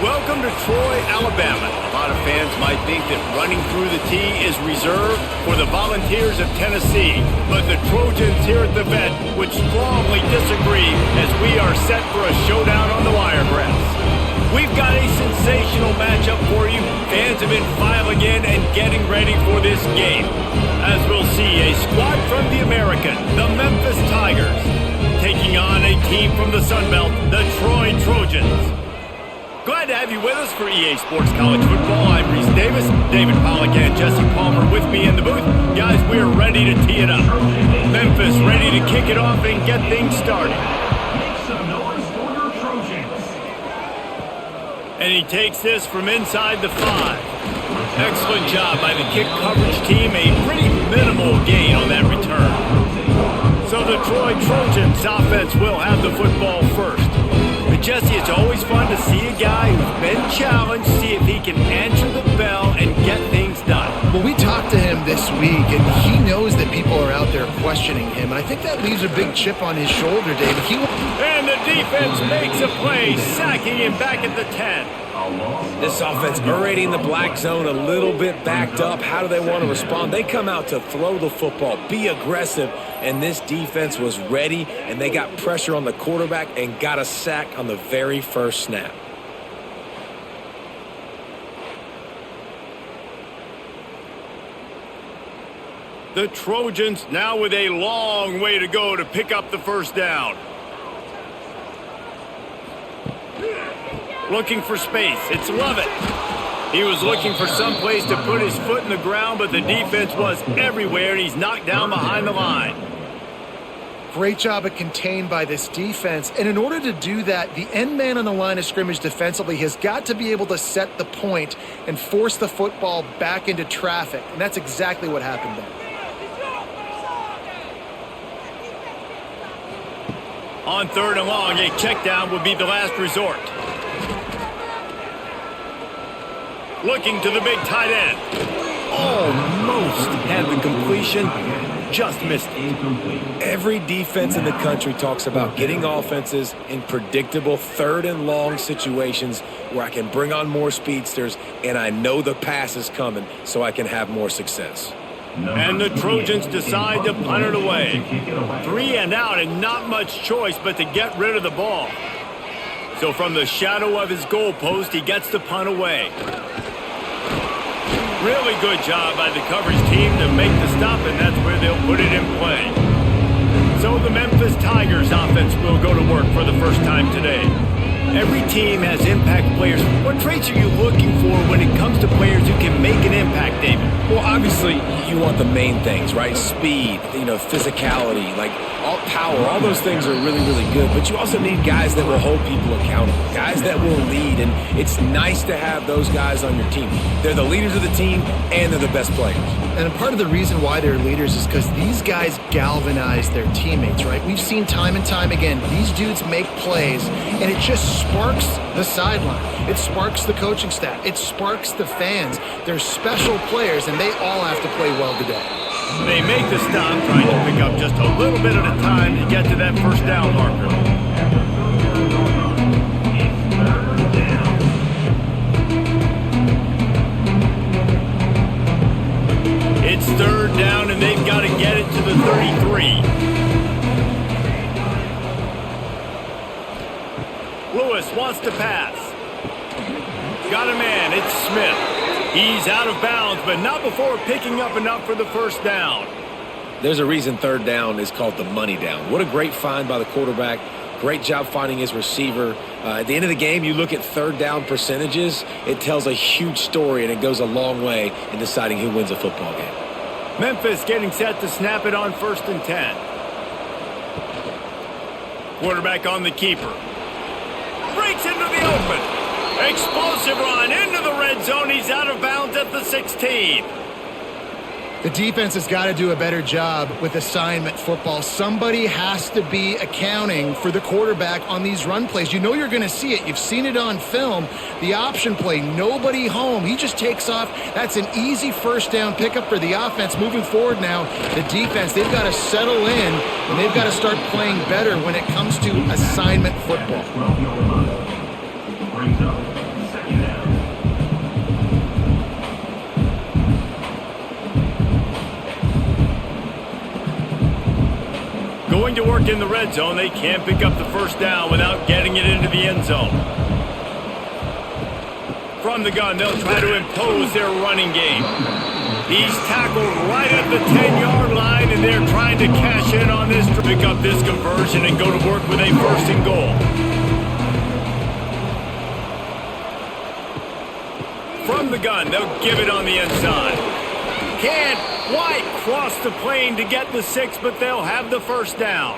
Welcome to Troy, Alabama. A lot of fans might think that running through the tee is reserved for the Volunteers of Tennessee, but the Trojans here at the Vet would strongly disagree as we are set for a showdown on the Wiregrass. We've got a sensational matchup for you. Fans have been filing in and getting ready for this game. As we'll see, a squad from the American, the Memphis Tigers, taking on a team from the Sun Belt, the Troy Trojans. Glad to have you with us for EA Sports College Football. I'm Reese Davis, David Pollack and Jesse Palmer with me in the booth. Guys, we are ready to tee it up. Memphis ready to kick it off and get things started. And he takes this from inside the 5. Excellent job by the kick coverage team. A pretty minimal gain on that return. So the Troy Trojans offense will have the football first. But Jesse, it's always fun to see a guy who's been challenged, see if he can answer the bell and get things done. Well, we talked to him this week, and he knows that people are out there questioning him. And I think that leaves a big chip on his shoulder, David. And the defense makes a play, sacking him back at the 10. This offense already in the black zone, a little bit backed up. How do they want to respond? They come out to throw the football, be aggressive, and this defense was ready, and they got pressure on the quarterback and got a sack on the very first snap. The Trojans now with a long way to go to pick up the first down. Looking for space. It's Lovett. He was looking for some place to put his foot in the ground, but the defense was everywhere, and he's knocked down behind the line. Great job of contained by this defense. And in order to do that, the end man on the line of scrimmage defensively has got to be able to set the point and force the football back into traffic. And that's exactly what happened there. On 3rd and long, a check down would be the last resort. Looking to the big tight end. Almost had the completion, just missed it. Every defense in the country talks about getting offenses in predictable 3rd and long situations where I can bring on more speedsters and I know the pass is coming so I can have more success. And the Trojans decide to punt it away. 3 and out and not much choice but to get rid of the ball. So from the shadow of his goalpost, he gets the punt away. Really good job by the coverage team to make the stop, and that's where they'll put it in play. So the Memphis Tigers offense will go to work for the first time today. Every team has impact players. What traits are you looking for when it comes to players who can make an impact, David? Well, obviously, you want the main things, right? Speed, physicality, like all power. All those things are really, really good. But you also need guys that will hold people accountable, guys that will lead. And it's nice to have those guys on your team. They're the leaders of the team, and they're the best players. And a part of the reason why they're leaders is because these guys galvanize their teammates, right? We've seen time and time again, these dudes make plays, and it just sparks the sideline. It sparks the coaching staff. It sparks the fans. They're special players, and they all have to play well today. They make the stop, trying to pick up just a little bit at a time to get to that first down marker. It's 3rd down, and they've got to get it to the 33. Lewis wants to pass. Got a man. It's Smith. He's out of bounds, but not before picking up enough for the first down. There's a reason 3rd down is called the money down. What a great find by the quarterback. Great job finding his receiver. At the end of the game, you look at 3rd down percentages. It tells a huge story, and it goes a long way in deciding who wins a football game. Memphis getting set to snap it on 1st and 10. Quarterback on the keeper. Breaks into the open. Explosive run into the red zone. He's out of bounds at the 16. The defense has got to do a better job with assignment football. Somebody has to be accounting for the quarterback on these run plays. You know you're going to see it. You've seen it on film. The option play, nobody home. He just takes off. That's an easy first down pickup for the offense. Moving forward now, the defense, they've got to settle in, and they've got to start playing better when it comes to assignment football. Going to work in the red zone, they can't pick up the first down without getting it into the end zone. From the gun, they'll try to impose their running game. He's tackled right at the 10-yard line, and they're trying to cash in on this to pick up this conversion and go to work with a first and goal. From the gun, they'll give it on the inside. Can't quite cross the plane to get the 6, but they'll have the first down.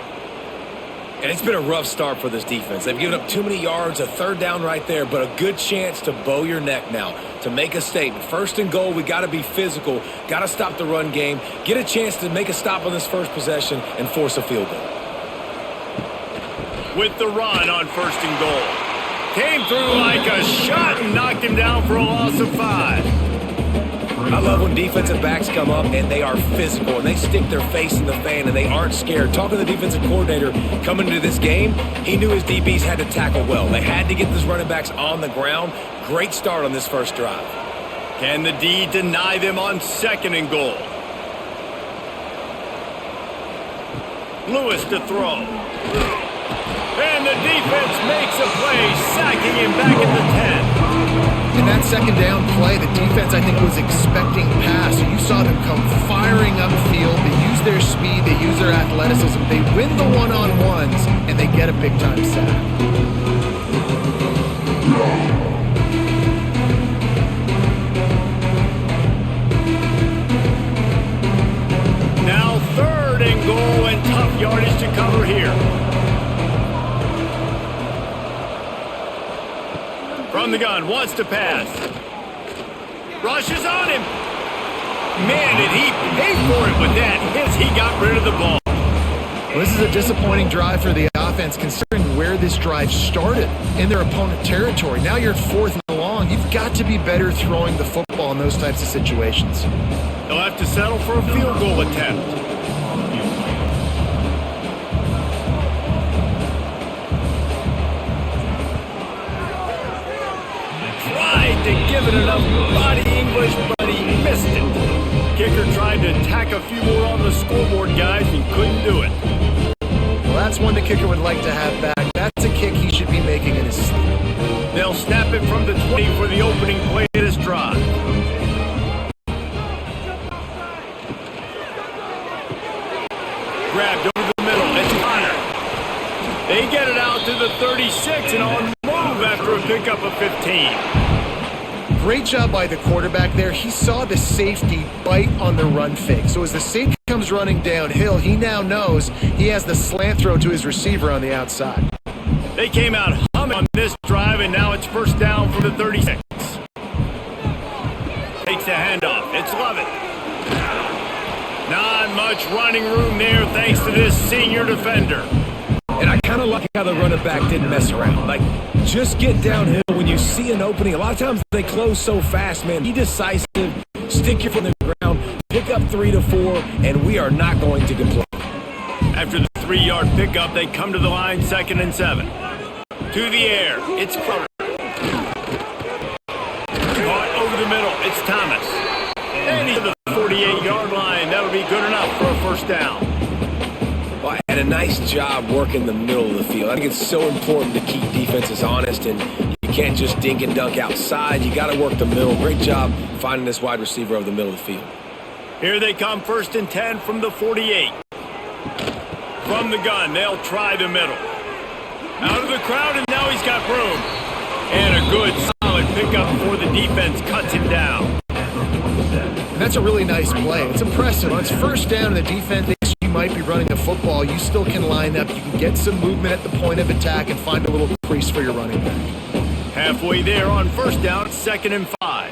And it's been a rough start for this defense. They've given up too many yards, a third down right there, but a good chance to bow your neck now, to make a statement. First and goal, we got to be physical, got to stop the run game, get a chance to make a stop on this first possession, and force a field goal. With the run on first and goal. Came through like a shot and knocked him down for a loss of 5. I love when defensive backs come up and they are physical and they stick their face in the fan and they aren't scared. Talking to the defensive coordinator coming into this game, he knew his DBs had to tackle well. They had to get these running backs on the ground. Great start on this first drive. Can the D deny them on second and goal? Lewis to throw. And the defense makes a play, sacking him back at the 10. In that second down play, the defense, I think, was expecting pass. You saw them come firing upfield. They use their speed. They use their athleticism. They win the one-on-ones, and they get a big-time sack. Now third and goal, and tough yardage to cover here. From the gun, wants to pass. Rushes on him. Man, did he pay for it with that hit. He got rid of the ball. Well, this is a disappointing drive for the offense, considering where this drive started in their opponent territory. Now you're at 4th and long. You've got to be better throwing the football in those types of situations. They'll have to settle for a field goal attempt. To give it enough body English, but he missed it. Kicker tried to tack a few more on the scoreboard, guys, and couldn't do it. Well, that's one the kicker would like to have back. That's a kick he should be making in his sleep. They'll snap it from the 20 for the opening play of this drive. Grabbed over the middle. It's Connor. They get it out to the 36 and on move after a pickup of 15. Great job by the quarterback there. He saw the safety bite on the run fake. So as the safety comes running downhill, he now knows he has the slant throw to his receiver on the outside. They came out humming on this drive, and now it's first down from the 36. Takes the handoff. It's Lovett. Not much running room there thanks to this senior defender. And I kind of like how the running back didn't mess around. Like, just get downhill when you see an opening. A lot of times they close so fast, man. Be decisive, stick your foot in the ground, pick up 3 to 4, and we are not going to complain. After the 3-yard pickup, they come to the line, 2nd and 7. To the air, it's Crowder. Caught over the middle, it's Thomas. And he's to the 48-yard line. That'll be good enough for a first down. Well, and a nice job working the middle of the field. I think it's so important to keep defenses honest, and you can't just dink and dunk outside. You got to work the middle. Great job finding this wide receiver over the middle of the field. Here they come, 1st and 10 from the 48. From the gun, they'll try the middle. Out of the crowd, and now he's got room. And a good, solid pickup before the defense cuts him down. And that's a really nice play. It's impressive. On its first down, and the defense thinks you might be running the football. You still can line up. You can get some movement at the point of attack and find a little crease for your running back. Halfway there on first down, 2nd and 5.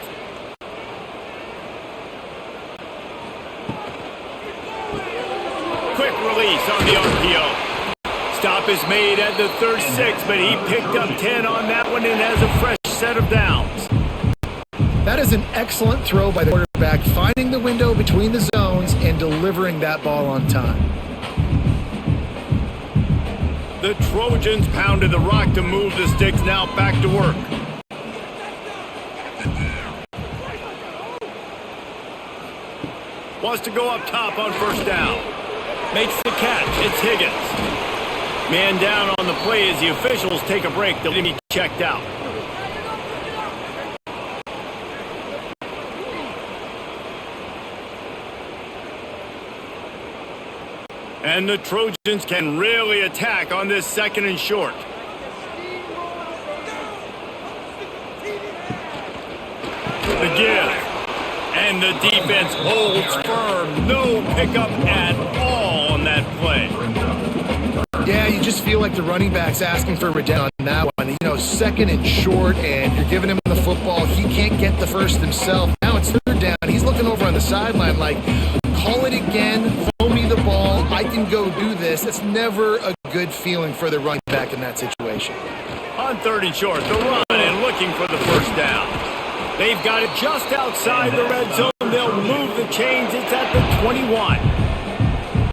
Quick release on the RPO. Stop is made at the 36, but he picked up 10 on that one and has a fresh set of downs. That is an excellent throw by the quarterback, finding the window between the zones and delivering that ball on time. The Trojans pounded the rock to move the sticks, now back to work. Wants to go up top on first down. Makes the catch. It's Higgins. Man down on the play as the officials take a break. They'll be checked out. And the Trojans can really attack on this 2nd and short. The give. And the defense holds firm. No pickup at all on that play. Yeah, you just feel like the running back's asking for redemption on that one. 2nd and short, and you're giving him the football. He can't get the first himself. Now it's 3rd down. He's looking over on the sideline like, call it again, throw me the ball, I can go do this. It's never a good feeling for the running back in that situation. On 3rd and short, the run and looking for the first down. They've got it just outside the red zone. They'll move the chains. It's at the 21.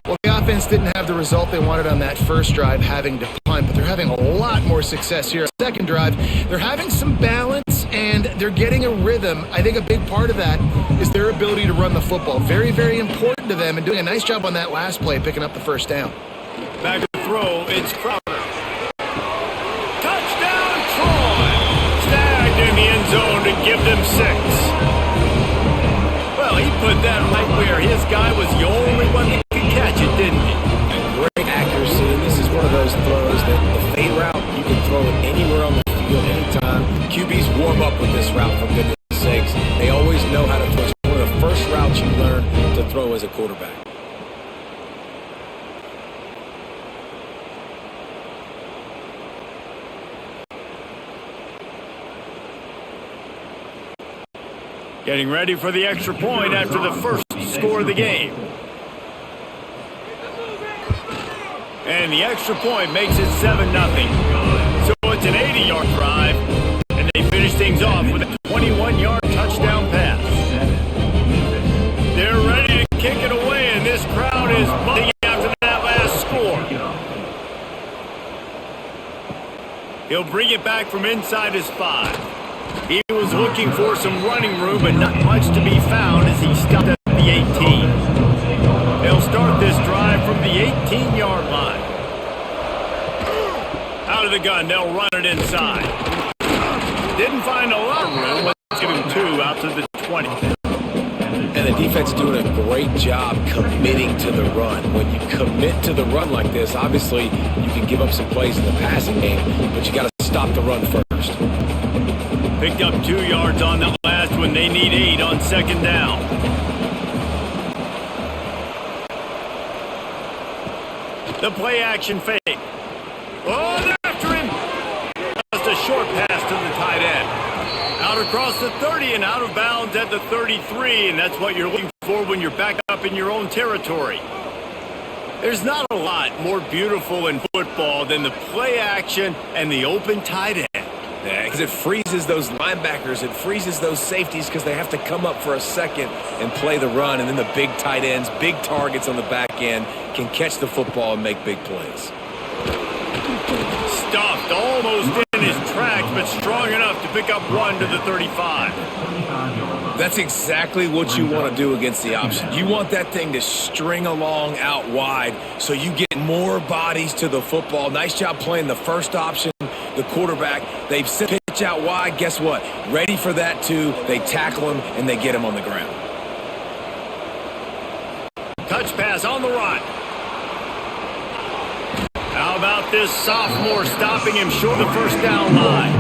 Well, the offense didn't have the result they wanted on that first drive, having to punt, but they're having a lot more success here. Second drive, they're having some balance, and they're getting a rhythm. I think a big part of that is their ability to run the football. Very, very important to them, and doing a nice job on that last play, picking up the first down. Back to throw, it's Crowder. Touchdown, Troy! Snagged in the end zone to give them 6. Well, he put that right where his guy was the only one that could catch it, didn't he? Great accuracy, and this is one of those throws that the fade route, you can throw it anywhere on the field, anytime. QBs warm up with this route, for goodness sakes. They always know how to throw. It's one of the first routes you learn to throw as a quarterback. Getting ready for the extra point after the first score of the game. And the extra point makes it 7-0. So it's an 80-yard drive, and they finish things off with a 21-yard touchdown pass. They're ready to kick it away, and this crowd is buzzing after that last score. He'll bring it back from inside his 5. He was looking for some running room, but not much to be found as he stopped at the 18. They'll start this drive from the 18-yard line. Out of the gun, they'll run it inside. Didn't find a lot of room. Let's give him 2 out to the 20. And the defense doing a great job committing to the run. When you commit to the run like this, obviously you can give up some plays in the passing game, but you got to stop the run first. Picked up 2 yards on the last one. They need 8 on 2nd down. The play action fake. Oh, they're after him. Just a short pass to the tight end. Out across the 30 and out of bounds at the 33, and that's what you're looking for when you're back up in your own territory. There's not a lot more beautiful in football than the play action and the open tight end. Yeah, because it freezes those linebackers. It freezes those safeties because they have to come up for a second and play the run. And then the big tight ends, big targets on the back end, can catch the football and make big plays. Stuffed almost in his tracks, but strong enough to pick up 1 to the 35. That's exactly what you want to do against the option. You want that thing to string along out wide so you get more bodies to the football. Nice job playing the first option. The quarterback, they pitch out wide. Guess what? Ready for that too. They tackle him and they get him on the ground. Touch pass on the run. How about this sophomore stopping him short of the first down line?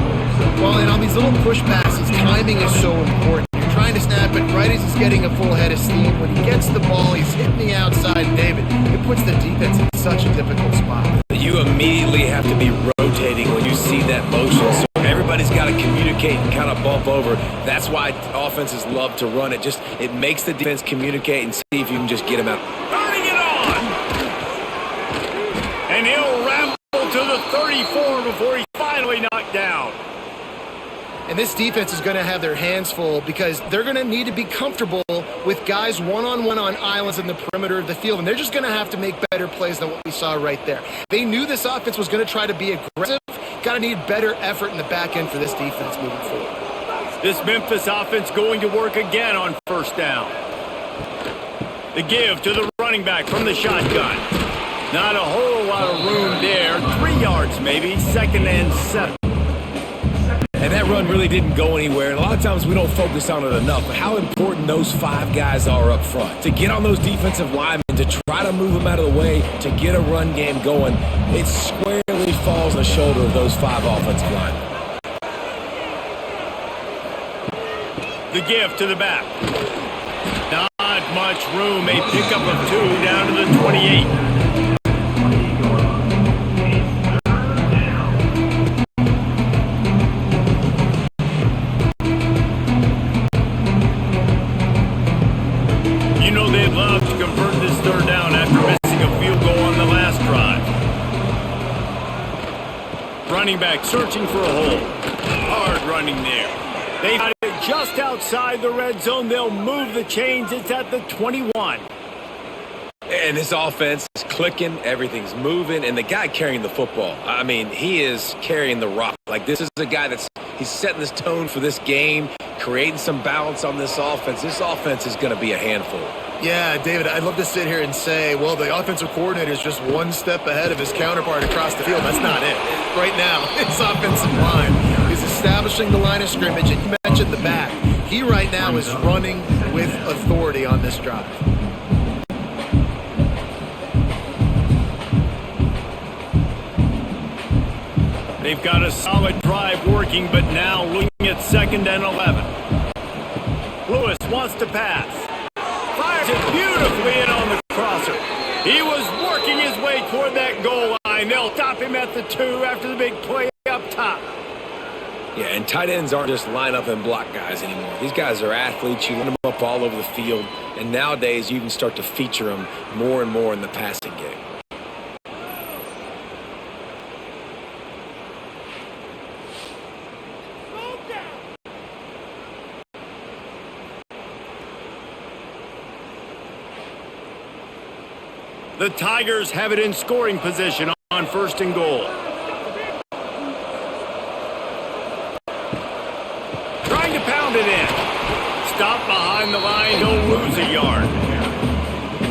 Well, and on these little push passes, timing is so important. You're trying to snap it right as he's getting a full head of steam. When he gets the ball, he's hitting the outside, David. It puts the defense in such a difficult spot. You immediately have to be rotating when you see that motion. So everybody's got to communicate and kind of bump over. That's why offenses love to run it. It makes the defense communicate and see if you can just get him out. Turning it on! And he'll ramble to the 34 before he's finally knocked down. And this defense is going to have their hands full because they're going to need to be comfortable with guys one-on-one on islands in the perimeter of the field. And they're just going to have to make better plays than what we saw right there. They knew this offense was going to try to be aggressive. Got to need better effort in the back end for this defense moving forward. This Memphis offense going to work again on first down. The give to the right. running back from the shotgun. Not a whole lot of room there. 3 yards maybe, 2nd and 7. And that run really didn't go anywhere. And a lot of times we don't focus on it enough. But how important those 5 guys are up front. To get on those defensive linemen, to try to move them out of the way, to get a run game going, it squarely falls on the shoulder of those 5 offensive linemen. The give to the back. Not much room. A pickup of 2 down to the 28. You know they'd love to convert this 3rd down after missing a field goal on the last drive. Running back searching for a hole. Hard running there. They got it just outside the red zone. They'll move the chains. It's at the 21. And this offense is clicking, everything's moving, and the guy carrying the football, I mean, he is carrying the rock. Like, this is a guy he's setting this tone for this game, creating some balance on this offense. This offense is going to be a handful. Yeah, David, I'd love to sit here and say, well, the offensive coordinator is just one step ahead of his counterpart across the field. That's not it. Right now, his offensive line is establishing the line of scrimmage, and you mentioned the back. He right now is running with authority on this drive. They've got a solid drive working, but now looking at 2nd and 11. Lewis wants to pass. Fires it beautifully in on the crosser. He was working his way toward that goal line. They'll stop him at the 2 after the big play up top. Yeah, and tight ends aren't just line up and block guys anymore. These guys are athletes. You line them up all over the field. And nowadays, you can start to feature them more and more in the passing game. The Tigers have it in scoring position on 1st and goal. Trying to pound it in. Stop behind the line, don't lose a yard.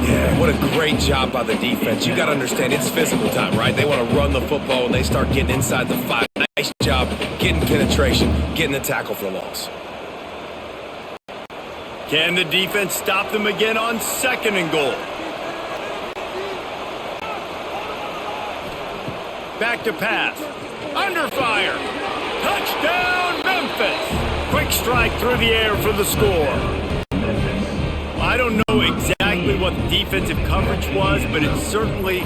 Yeah, what a great job by the defense. You got to understand, it's physical time, right? They want to run the football and they start getting inside the 5. Nice job getting penetration, getting the tackle for loss. Can the defense stop them again on 2nd and goal? Back to pass. Under fire. Touchdown, Memphis. Quick strike through the air for the score. I don't know exactly what the defensive coverage was, but it certainly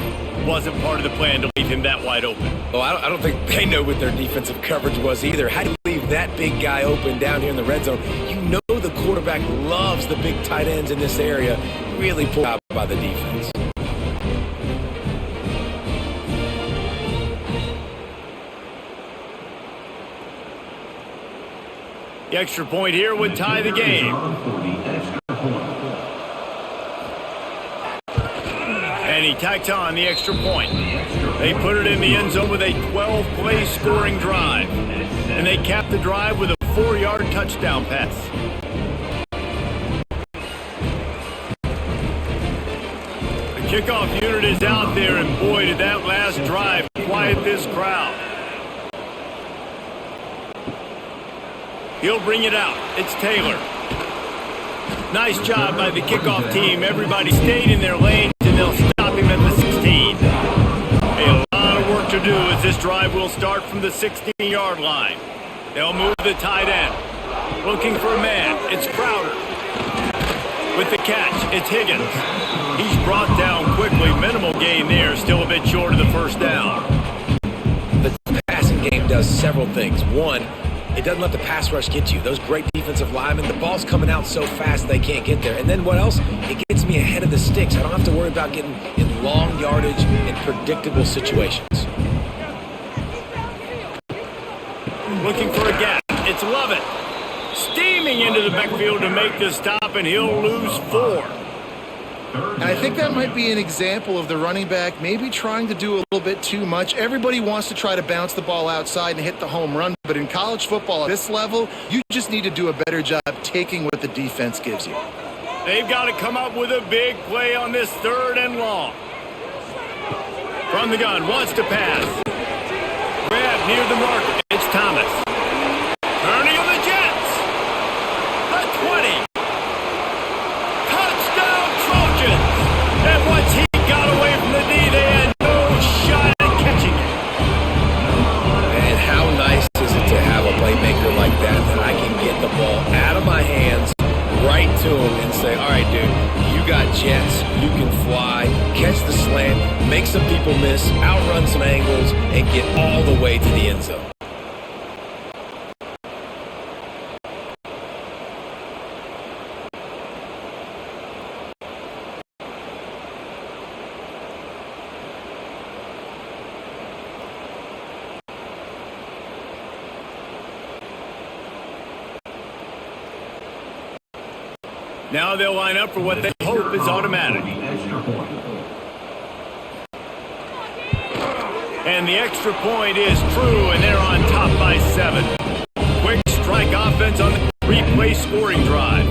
wasn't part of the plan to leave him that wide open. Well, I don't think they know what their defensive coverage was either. How do you leave that big guy open down here in the red zone? You know the quarterback loves the big tight ends in this area. Really pulled out by the defense. The extra point here would tie the game. And he tacked on the extra point. They put it in the end zone with a 12-play scoring drive. And they capped the drive with a 4-yard touchdown pass. The kickoff unit is out there, and boy, did that last drive quiet this crowd. He'll bring it out. It's Taylor. Nice job by the kickoff team. Everybody stayed in their lanes, and they'll stop him at the 16. A lot of work to do as this drive will start from the 16-yard line. They'll move the tight end. Looking for a man. It's Crowder. With the catch, it's Higgins. He's brought down quickly. Minimal gain there. Still a bit short of the 1st down. The passing game does several things. One, it doesn't let the pass rush get to you. Those great defensive linemen, the ball's coming out so fast they can't get there. And then what else? It gets me ahead of the sticks. I don't have to worry about getting in long yardage in predictable situations. Looking for a gap. It's Lovett. Steaming into the backfield to make the stop, and he'll lose 4. And I think that might be an example of the running back maybe trying to do a little bit too much. Everybody wants to try to bounce the ball outside and hit the home run, but in college football at this level, you just need to do a better job taking what the defense gives you. They've got to come up with a big play on this 3rd and long. From the gun, wants to pass. Grab near the mark. It's Thomas. Turning on the Jets. The 20. Touchdown Trojans. And once he got away from the knee, they had no shot at catching it. And how nice is it to have a playmaker like that I can get the ball out of my hands, right to him, and say, all right, dude, you got jets, you can fly, catch the slant, make some people miss, outrun some angles, and get all the way to the end zone. Now they'll line up for what they hope is automatic. And the extra point is true, and they're on top by 7. Quick strike offense on the replay scoring drive.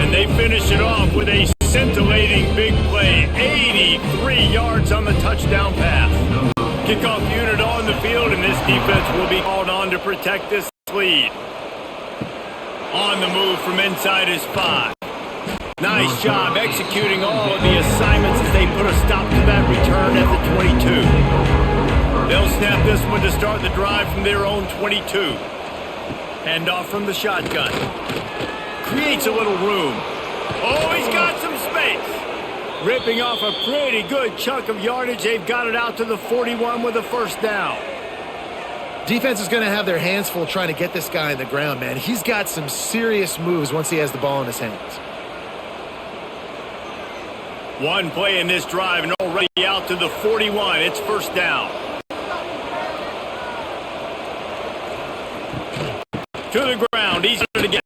And they finish it off with a scintillating big play. 83 yards on the touchdown pass. Kickoff unit on the field, and this defense will be called on to protect this lead. On the move from inside is 5. Nice job executing all of the assignments as they put a stop to that return at the 22. They'll snap this one to start the drive from their own 22. Hand off from the shotgun. Creates a little room. Oh, he's got some space. Ripping off a pretty good chunk of yardage. They've got it out to the 41 with a first down. Defense is going to have their hands full trying to get this guy in the ground, man. He's got some serious moves once he has the ball in his hands. One play in this drive and already out to the 41. It's first down. To the ground. Easier to get.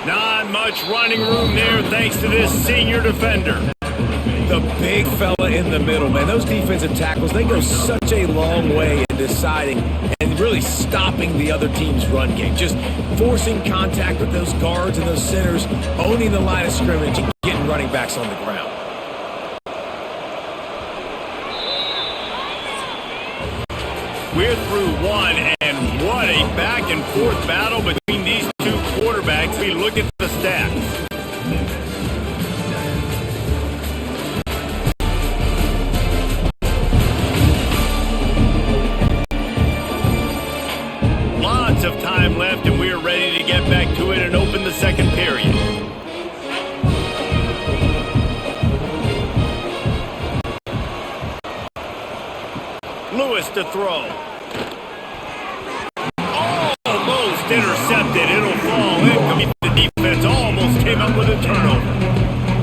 Not much running room there thanks to this senior defender. The big fella in the middle, man. Those defensive tackles, they go such a long way in deciding and really stopping the other team's run game. Just forcing contact with those guards and those centers, owning the line of scrimmage, and getting running backs on the ground. We're through one, and what a back-and-forth battle between these two quarterbacks. We look at the stats. Lots of time left, and we're ready to get back to it and open the second period. Lewis to throw. Almost intercepted. It'll fall in. The defense almost came up with a turnover.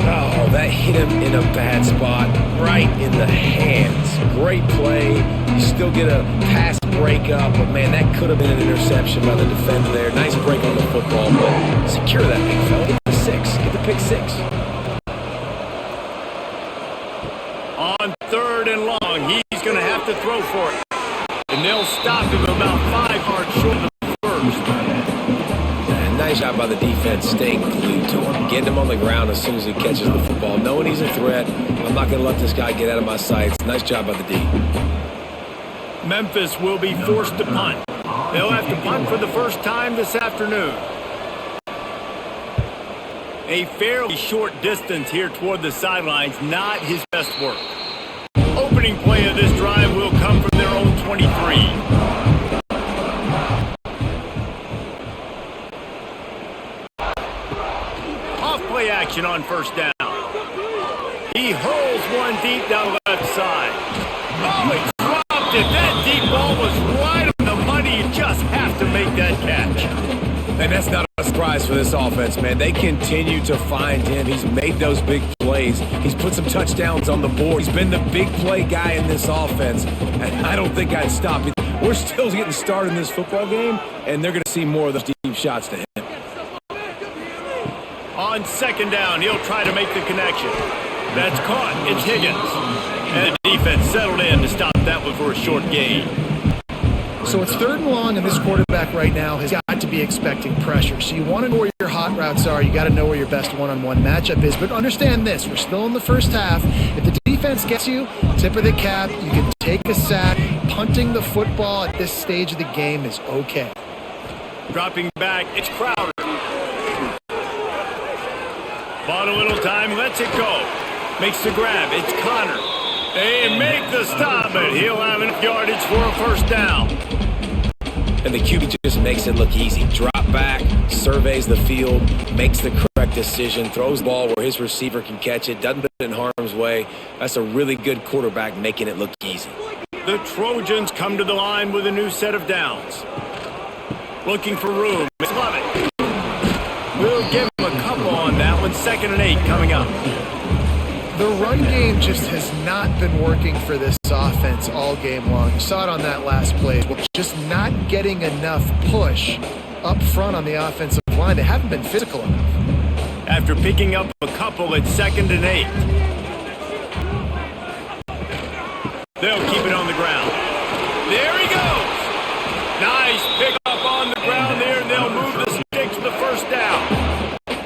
Oh, that hit him in a bad spot, right in the hands. Great play. You still get a pass breakup, but man, that could have been an interception by the defender there. Nice break on the football, but secure that big fella. Get the 6. Get the pick 6. On 3rd and long, he's going to have to throw for it. And they'll stop him about 5 yards short of the first. And nice job by the defense staying glued to him, getting him on the ground as soon as he catches the football, knowing he's a threat. I'm not going to let this guy get out of my sights. Nice job by the D. Memphis will be forced to punt. They'll have to punt for the first time this afternoon. A fairly short distance here toward the sidelines, not his best work. Opening play of this drive will come from their own 23. Off-play action on first down. He hurls one deep down the left side. Oh, he dropped it. That deep ball was right on the money. You just have to make that catch. And that's not a surprise for this offense, man. They continue to find him. He's made those big plays. He's put some touchdowns on the board. He's been the big play guy in this offense, and I don't think I'd stop it. We're still getting started in this football game, and they're going to see more of those deep shots to him. On second down, he'll try to make the connection. That's caught. It's Higgins. And the defense settled in to stop that one for a short gain. So it's 3rd and long, and this quarterback right now has got to be expecting pressure. So you want to know where your hot routes are. You got to know where your best one-on-one matchup is. But understand this, we're still in the first half. If the defense gets you, tip of the cap, you can take a sack. Punting the football at this stage of the game is okay. Dropping back, it's Crowder. Bought a little time, lets it go. Makes the grab, it's Connor. They make the stop, but he'll have enough yardage for a first down. And the QB just makes it look easy. Drop back, surveys the field, makes the correct decision, throws the ball where his receiver can catch it, doesn't put it in harm's way. That's a really good quarterback making it look easy. The Trojans come to the line with a new set of downs. Looking for room. Love it. We'll give him a couple on that one. 2nd and 8 coming up. The run game just has not been working for this offense all game long. You saw it on that last play. Just not getting enough push up front on the offensive line. They haven't been physical enough. After picking up a couple at 2nd and 8. They'll keep it on the ground. There he goes. Nice pick up on the ground there, and they'll move the sticks to the first down.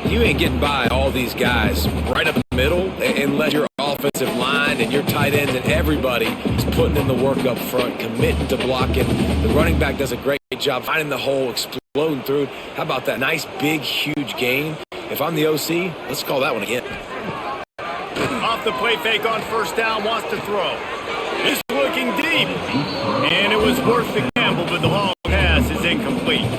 You ain't getting by all these guys right up the middle unless your offensive line and your tight ends and everybody is putting in the work up front, committing to blocking. The running back does a great job finding the hole, exploding through it. How about that nice, big, huge gain? If I'm the OC, let's call that one again. Off the play fake on first down, wants to throw. He's looking deep, and it was worth the gamble, but the long pass is incomplete.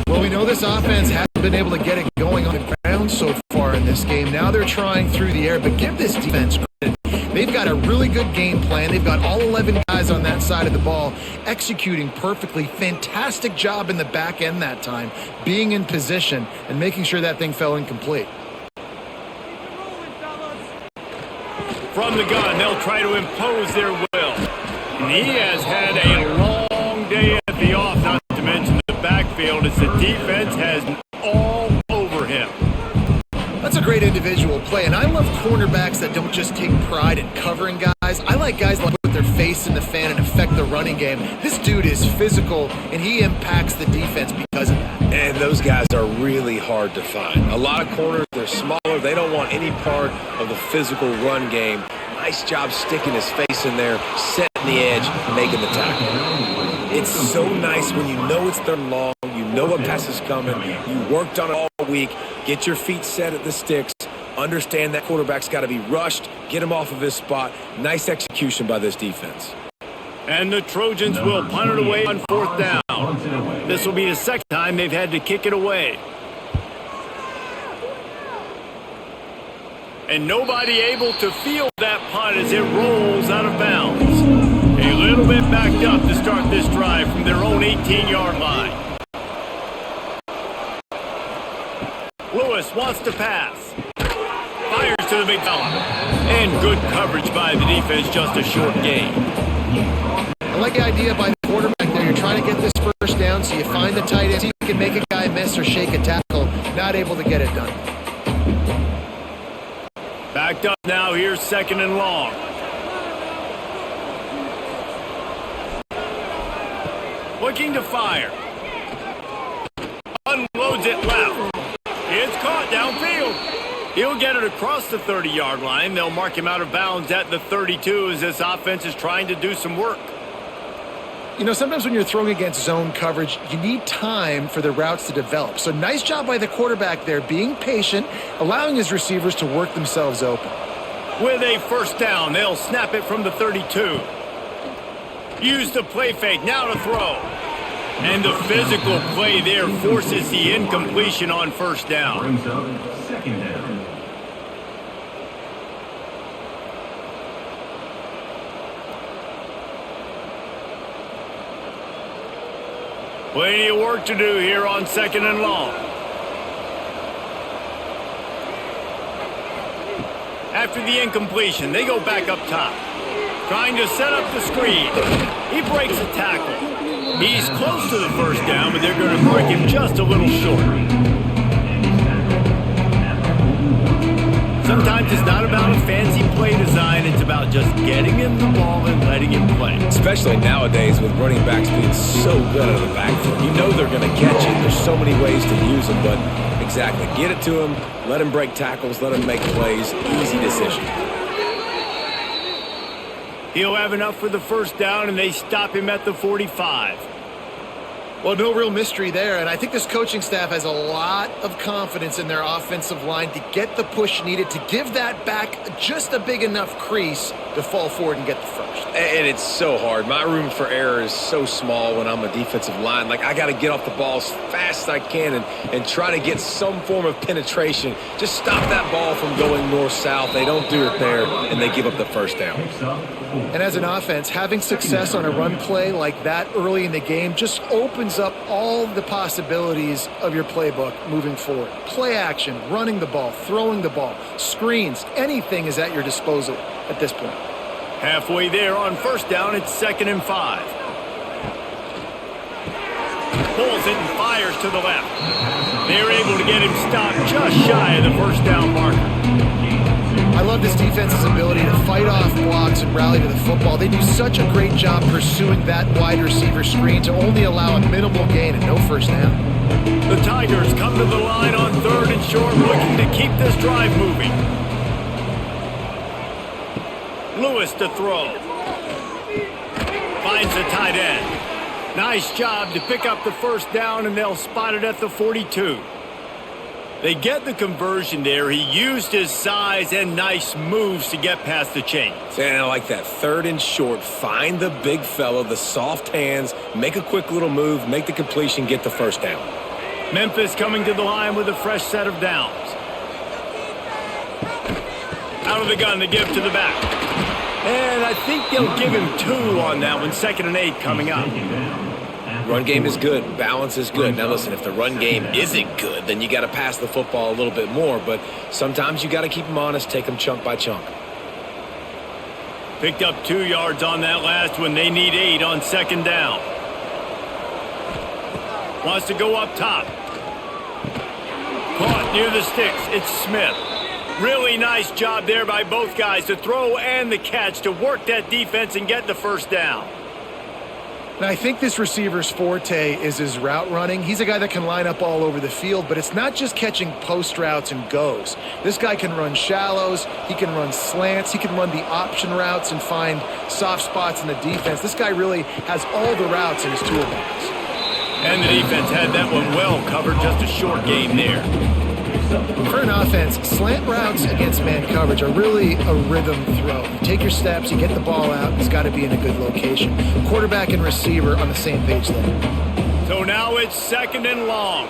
Well, we know this offense hasn't been able to get it going on the ground so far in this game. Now they're trying through the air, but give this defense credit. They've got a really good game plan. They've got all 11 guys on that side of the ball executing perfectly. Fantastic job in the back end that time, being in position and making sure that thing fell incomplete. From the gun, they'll try to impose their will. And he has had a long day at the off, not to mention the backfield, as the defense has been all over him. That's a great individual play, and I love cornerbacks that don't just take pride in covering guys. I like guys that put their face in the fan and affect the running game. This dude is physical, and he impacts the defense because of that. And those guys are really hard to find. A lot of corners, they're smaller. They don't want any part of the physical run game. Nice job sticking his face in there, setting the edge, making the tackle. It's so nice when you know it's third and long, you know what pass is coming, you worked on it all week, get your feet set at the sticks, understand that quarterback's got to be rushed, get him off of his spot. Nice execution by this defense. And the Trojans will punt it away on 4th down. This will be the second time they've had to kick it away. And nobody able to field that punt as it rolls out of bounds. A little bit backed up to start this drive from their own 18-yard line. Lewis wants to pass. Fires to the big fella. And good coverage by the defense, just a short gain. I like the idea by the quarterback there. You're trying to get this first down, so you find the tight end. You can make a guy miss or shake a tackle. Not able to get it done. Backed up now, here's 2nd and long. Looking to fire. Unloads it left. It's caught downfield. He'll get it across the 30-yard line. They'll mark him out of bounds at the 32 as this offense is trying to do some work. You know, sometimes when you're throwing against zone coverage, you need time for the routes to develop. So nice job by the quarterback there, being patient, allowing his receivers to work themselves open. With a first down, they'll snap it from the 32. Use the play fake, now to throw. And the physical play there forces the incompletion on first down. Second down. Plenty of work to do here on 2nd and long. After the incompletion, they go back up top. Trying to set up the screen. He breaks a tackle. He's close to the first down, but they're going to mark him just a little short. Sometimes it's not about a fancy play design. It's about just getting him the ball and letting him play. Especially nowadays with running backs being so good out of the backfield. You know they're going to catch it. There's so many ways to use them, but exactly. Get it to him, let him break tackles, let him make plays. Easy decision. He'll have enough for the first down, and they stop him at the 45. Well, no real mystery there, and I think this coaching staff has a lot of confidence in their offensive line to get the push needed to give that back just a big enough crease to fall forward and get the first. And it's so hard. My room for error is so small when I'm a defensive line. Like, I got to get off the ball as fast as I can and try to get some form of penetration. Just stop that ball from going north-south. They don't do it there, and they give up the first down. And as an offense, having success on a run play like that early in the game just opens up all the possibilities of your playbook moving forward. Play action, running the ball, throwing the ball, screens, anything is at your disposal at this point. Halfway there on first down, it's 2nd and 5. Pulls it and fires to the left. They're able to get him stopped just shy of the first down marker. I love this defense's ability to fight off blocks and rally to the football. They do such a great job pursuing that wide receiver screen to only allow a minimal gain and no first down. The Tigers come to the line on 3rd and short, looking to keep this drive moving. Lewis to throw. Finds the tight end. Nice job to pick up the first down, and they'll spot it at the 42. They get the conversion there. He used his size and nice moves to get past the chains. And I like that 3rd and short. Find the big fella, the soft hands, make a quick little move, make the completion, get the first down. Memphis coming to the line with a fresh set of downs. Out of the gun to give to the back. And I think they'll give him 2 on that one. 2nd and 8 coming up. Run game is good. Balance is good. Now, listen, if the run game isn't good, then you got to pass the football a little bit more. But sometimes you got to keep them honest, take them chunk by chunk. Picked up 2 yards on that last one. They need 8 on 2nd down. Wants to go up top. Caught near the sticks. It's Smith. Really nice job there by both guys to throw and the catch to work that defense and get the first down. And I think this receiver's forte is his route running. He's a guy that can line up all over the field, but it's not just catching post routes and goes. This guy can run shallows, he can run slants, he can run the option routes and find soft spots in the defense. This guy really has all the routes in his toolbox. And the defense had that one well covered, just a short gain there. For an offense, slant routes against man coverage are really a rhythm throw. You take your steps, you get the ball out, it's got to be in a good location. Quarterback and receiver on the same page there. So now it's 2nd and long.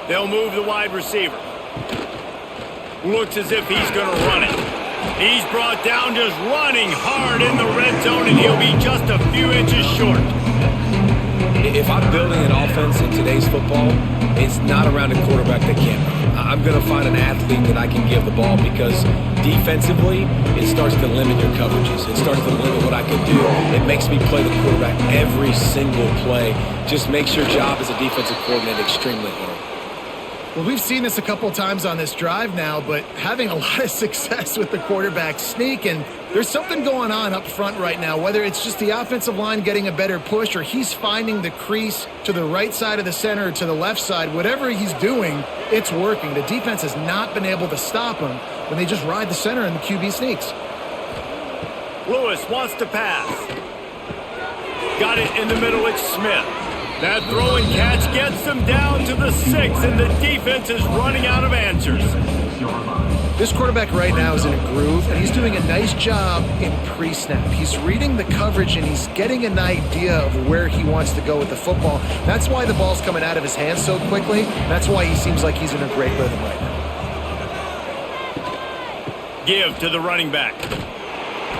They'll move the wide receiver. Looks as if he's going to run it. He's brought down just running hard in the red zone, and he'll be just a few inches short. If I'm building an offense in today's football, it's not around a quarterback that can't run. I'm going to find an athlete that I can give the ball because defensively, it starts to limit your coverages. It starts to limit what I can do. It makes me play the quarterback every single play. Just makes your job as a defensive coordinator extremely hard. Well, we've seen this a couple times on this drive now, but having a lot of success with the quarterback sneak, and there's something going on up front right now, whether it's just the offensive line getting a better push or he's finding the crease to the right side of the center or to the left side. Whatever he's doing, it's working. The defense has not been able to stop him when they just ride the center and the QB sneaks. Lewis wants to pass. Got it in the middle, it's Smith. That throw and catch gets them down to the 6, and the defense is running out of answers. This quarterback right now is in a groove, and he's doing a nice job in pre-snap. He's reading the coverage, and he's getting an idea of where he wants to go with the football. That's why the ball's coming out of his hands so quickly. That's why he seems like he's in a great rhythm right now. Give to the running back.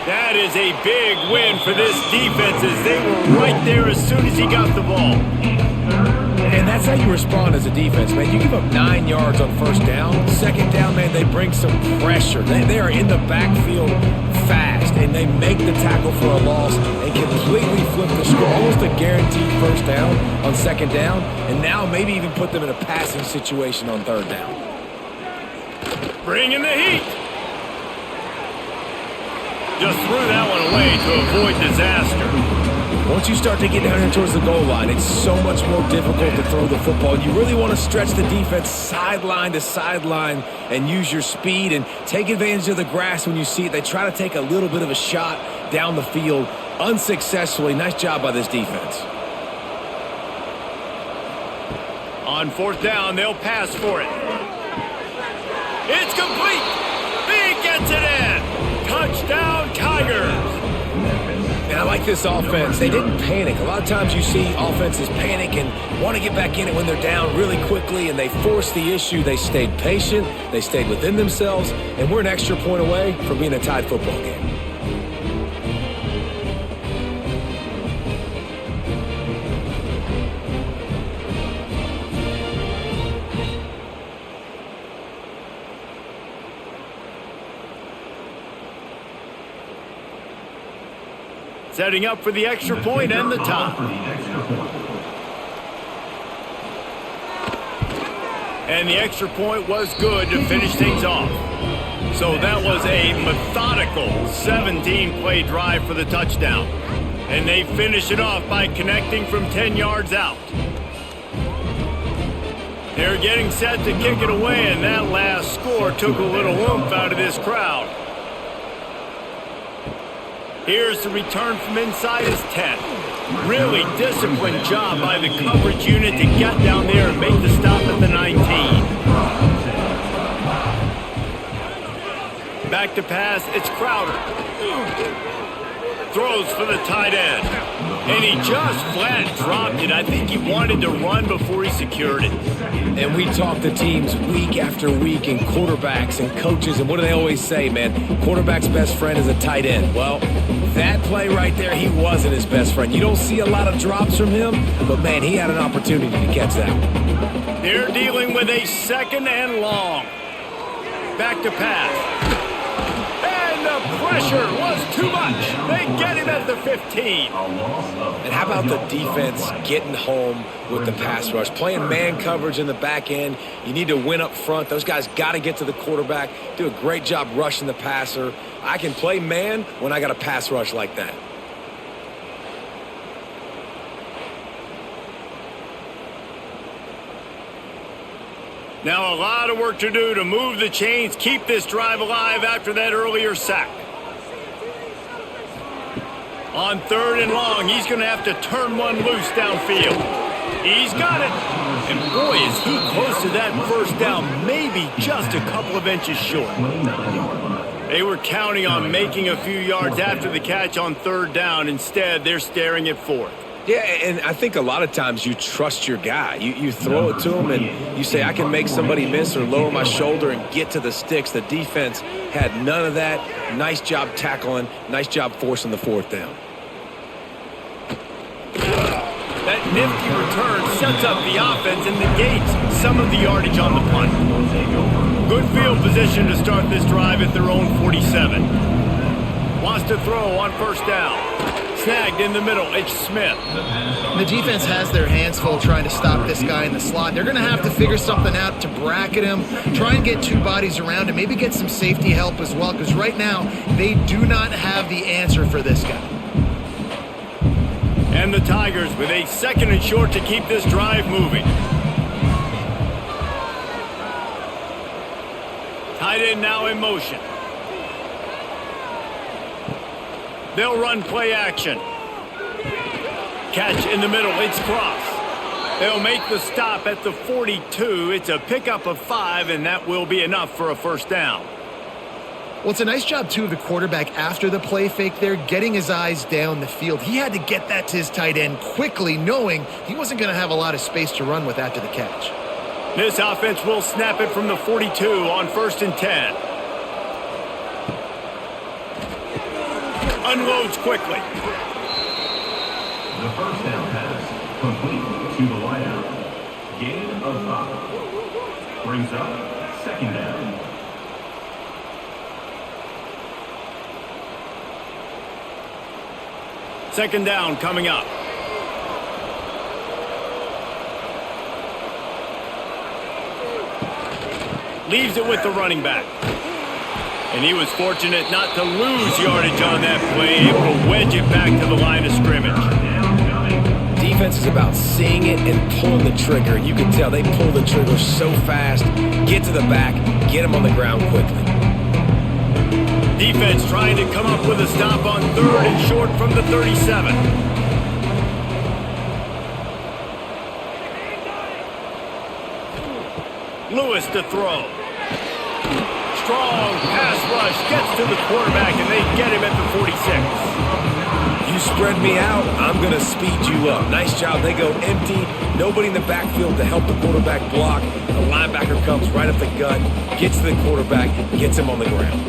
That is a big win for this defense as they were right there as soon as he got the ball. And that's how you respond as a defense, man. You give up 9 yards on first down. 2nd down, man, they bring some pressure. They are in the backfield fast, and they make the tackle for a loss and completely flip the score. Almost a guaranteed first down on 2nd down, and now maybe even put them in a passing situation on 3rd down. Bringing the heat. Just threw that one away to avoid disaster. Once you start to get down here towards the goal line, it's so much more difficult to throw the football. You really want to stretch the defense sideline to sideline and use your speed and take advantage of the grass when you see it. They try to take a little bit of a shot down the field unsuccessfully. Nice job by this defense. On fourth down, they'll pass for it. It's complete. He gets it in. Touchdown, Tigers. And I like this offense. They didn't panic. A lot of times you see offenses panic and want to get back in it when they're down really quickly, and they force the issue. They stayed patient. They stayed within themselves, and we're an extra point away from being a tied football game. Setting up for the extra point and the top. And the extra point was good to finish things off. So that was a methodical 17-play drive for the touchdown. And they finish it off by connecting from 10 yards out. They're getting set to kick it away, and that last score took a little oomph out of this crowd. Here's the return from inside his 10. Really disciplined job by the coverage unit to get down there and make the stop at the 19. Back to pass, it's Crowder. Throws for the tight end. And he just flat dropped it. I think he wanted to run before he secured it. And we talk to teams week after week and quarterbacks and coaches, and what do they always say, man? Quarterback's best friend is a tight end. Well, that play right there, he wasn't his best friend. You don't see a lot of drops from him, but, man, he had an opportunity to catch that one. They're dealing with a second and long. Back to pass. The pressure was too much. They get him at the 15. And how about the defense getting home with the pass rush? Playing man coverage in the back end. You need to win up front. Those guys got to get to the quarterback. Do a great job rushing the passer. I can play man when I got a pass rush like that. Now a lot of work to do to move the chains, keep this drive alive after that earlier sack. On third and long, he's going to have to turn one loose downfield. He's got it. And boy, is he close to that first down, maybe just a couple of inches short. They were counting on making a few yards after the catch on third down. Instead, they're staring at fourth. Yeah, and I think a lot of times you trust your guy. You throw it to him and you say, I can make somebody miss or lower my shoulder and get to the sticks. The defense had none of that. Nice job tackling. Nice job forcing the fourth down. That nifty return sets up the offense and negates some of the yardage on the punt. Good field position to start this drive at their own 47. Wants to throw on first down. Snagged in the middle, it's Smith. The defense has their hands full trying to stop this guy in the slot. They're going to have to figure something out to bracket him, try and get two bodies around him, maybe get some safety help as well, because right now they do not have the answer for this guy. And the Tigers with a second and short to keep this drive moving. Tight end now in motion. They'll run play action. Catch in the middle, it's Cross. They'll make the stop at the 42. It's a pickup of 5, and that will be enough for a first down. Well, it's a nice job, too, of the quarterback after the play fake there, getting his eyes down the field. He had to get that to his tight end quickly, knowing he wasn't going to have a lot of space to run with after the catch. This offense will snap it from the 42 on 1st and 10. Unloads quickly. The first down pass complete to the wideout. Gain of 5. Brings up second down. Second down coming up. leaves it with the running back. And he was fortunate not to lose yardage on that play, able to wedge it back to the line of scrimmage. Defense is about seeing it and pulling the trigger. You can tell they pull the trigger so fast, get to the back, get him on the ground quickly. Defense trying to come up with a stop on 3rd and short from the 37. Lewis to throw. Strong pass rush, gets to the quarterback, and they get him at the 46. You spread me out, I'm going to speed you up. Nice job. They go empty. Nobody in the backfield to help the quarterback block. The linebacker comes right up the gut, gets to the quarterback, gets him on the ground.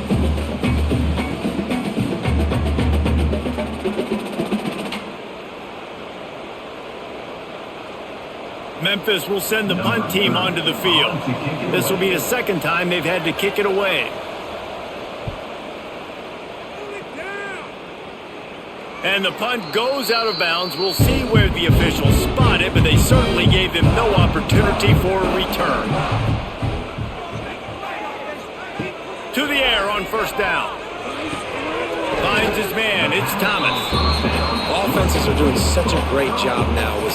Memphis will send the punt team onto the field. This will be the second time they've had to kick it away. And the punt goes out of bounds. We'll see where the officials spot it, but they certainly gave them no opportunity for a return. To the air on 1st down. Finds his man. It's Thomas. Offenses are doing such a great job now with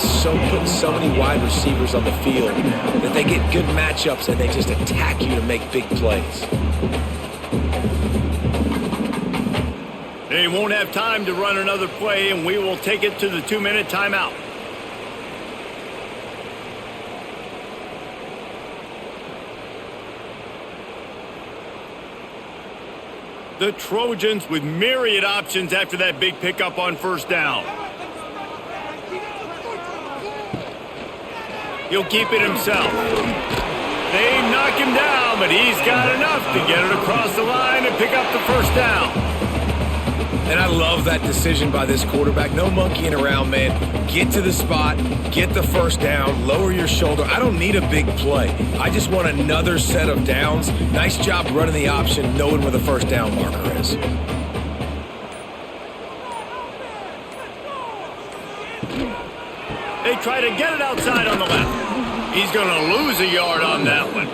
putting so many wide receivers on the field that they get good matchups and they just attack you to make big plays. They won't have time to run another play, and we will take it to the 2-minute timeout. The Trojans with myriad options after that big pickup on 1st down. He'll keep it himself. They knock him down, but he's got enough to get it across the line and pick up the 1st down. And I love that decision by this quarterback. No monkeying around, man. Get to the spot, get the 1st down, lower your shoulder. I don't need a big play. I just want another set of downs. Nice job running the option, knowing where the 1st down marker is. They try to get it outside on the left. He's going to lose a yard on that one.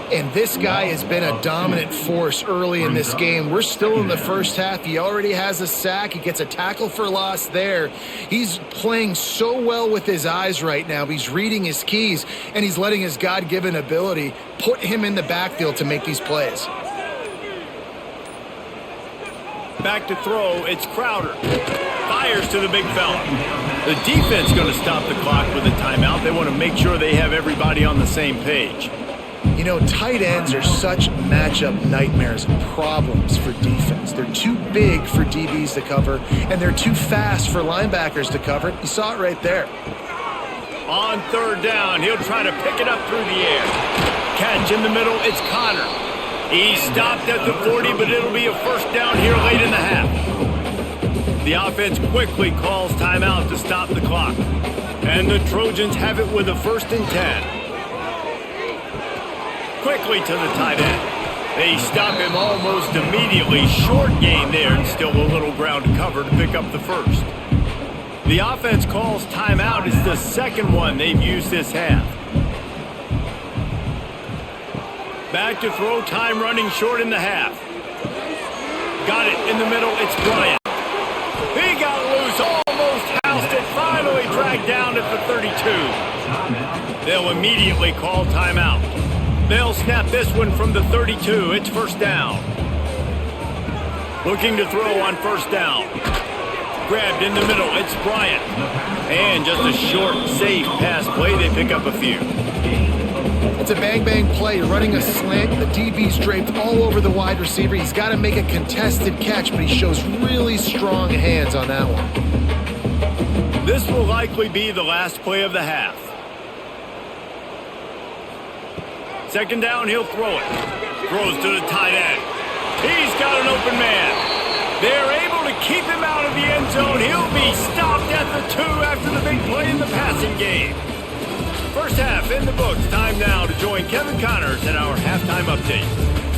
And this guy has been a dominant force early in this game. We're still in the first half. He already has a sack. He gets a tackle for loss there. He's playing so well with his eyes right now. He's reading his keys, and he's letting his God-given ability put him in the backfield to make these plays. Back to throw, it's Crowder. Fires to the big fella. The defense going to stop the clock with a timeout. They want to make sure they have everybody on the same page. You know, tight ends are such matchup nightmares and problems for defense. They're too big for DBs to cover, and they're too fast for linebackers to cover. You saw it right there. On 3rd down, he'll try to pick it up through the air. Catch in the middle, it's Connor. He stopped at the 40, but it'll be a 1st down here late in the half. The offense quickly calls timeout to stop the clock. And the Trojans have it with a 1st and 10. Quickly to the tight end. They stop him almost immediately. Short gain there, and still a little ground to cover to pick up the 1st. The offense calls timeout. It's the 2nd one they've used this half. Back to throw, time running short in the half. Got it in the middle, it's Bryant. He got loose, almost housed it, finally dragged down at the 32. They'll immediately call timeout. They'll snap this one from the 32. It's 1st down. Looking to throw on 1st down. Grabbed in the middle. It's Bryant. And just a short, safe pass play. They pick up a few. It's a bang-bang play. You're running a slant. The DB's draped all over the wide receiver. He's got to make a contested catch, but he shows really strong hands on that one. This will likely be the last play of the half. 2nd down, he'll throw it. Throws to the tight end. He's got an open man. They're able to keep him out of the end zone. He'll be stopped at the 2 after the big play in the passing game. First half in the books. Time now to join Kevin Connors in our halftime update.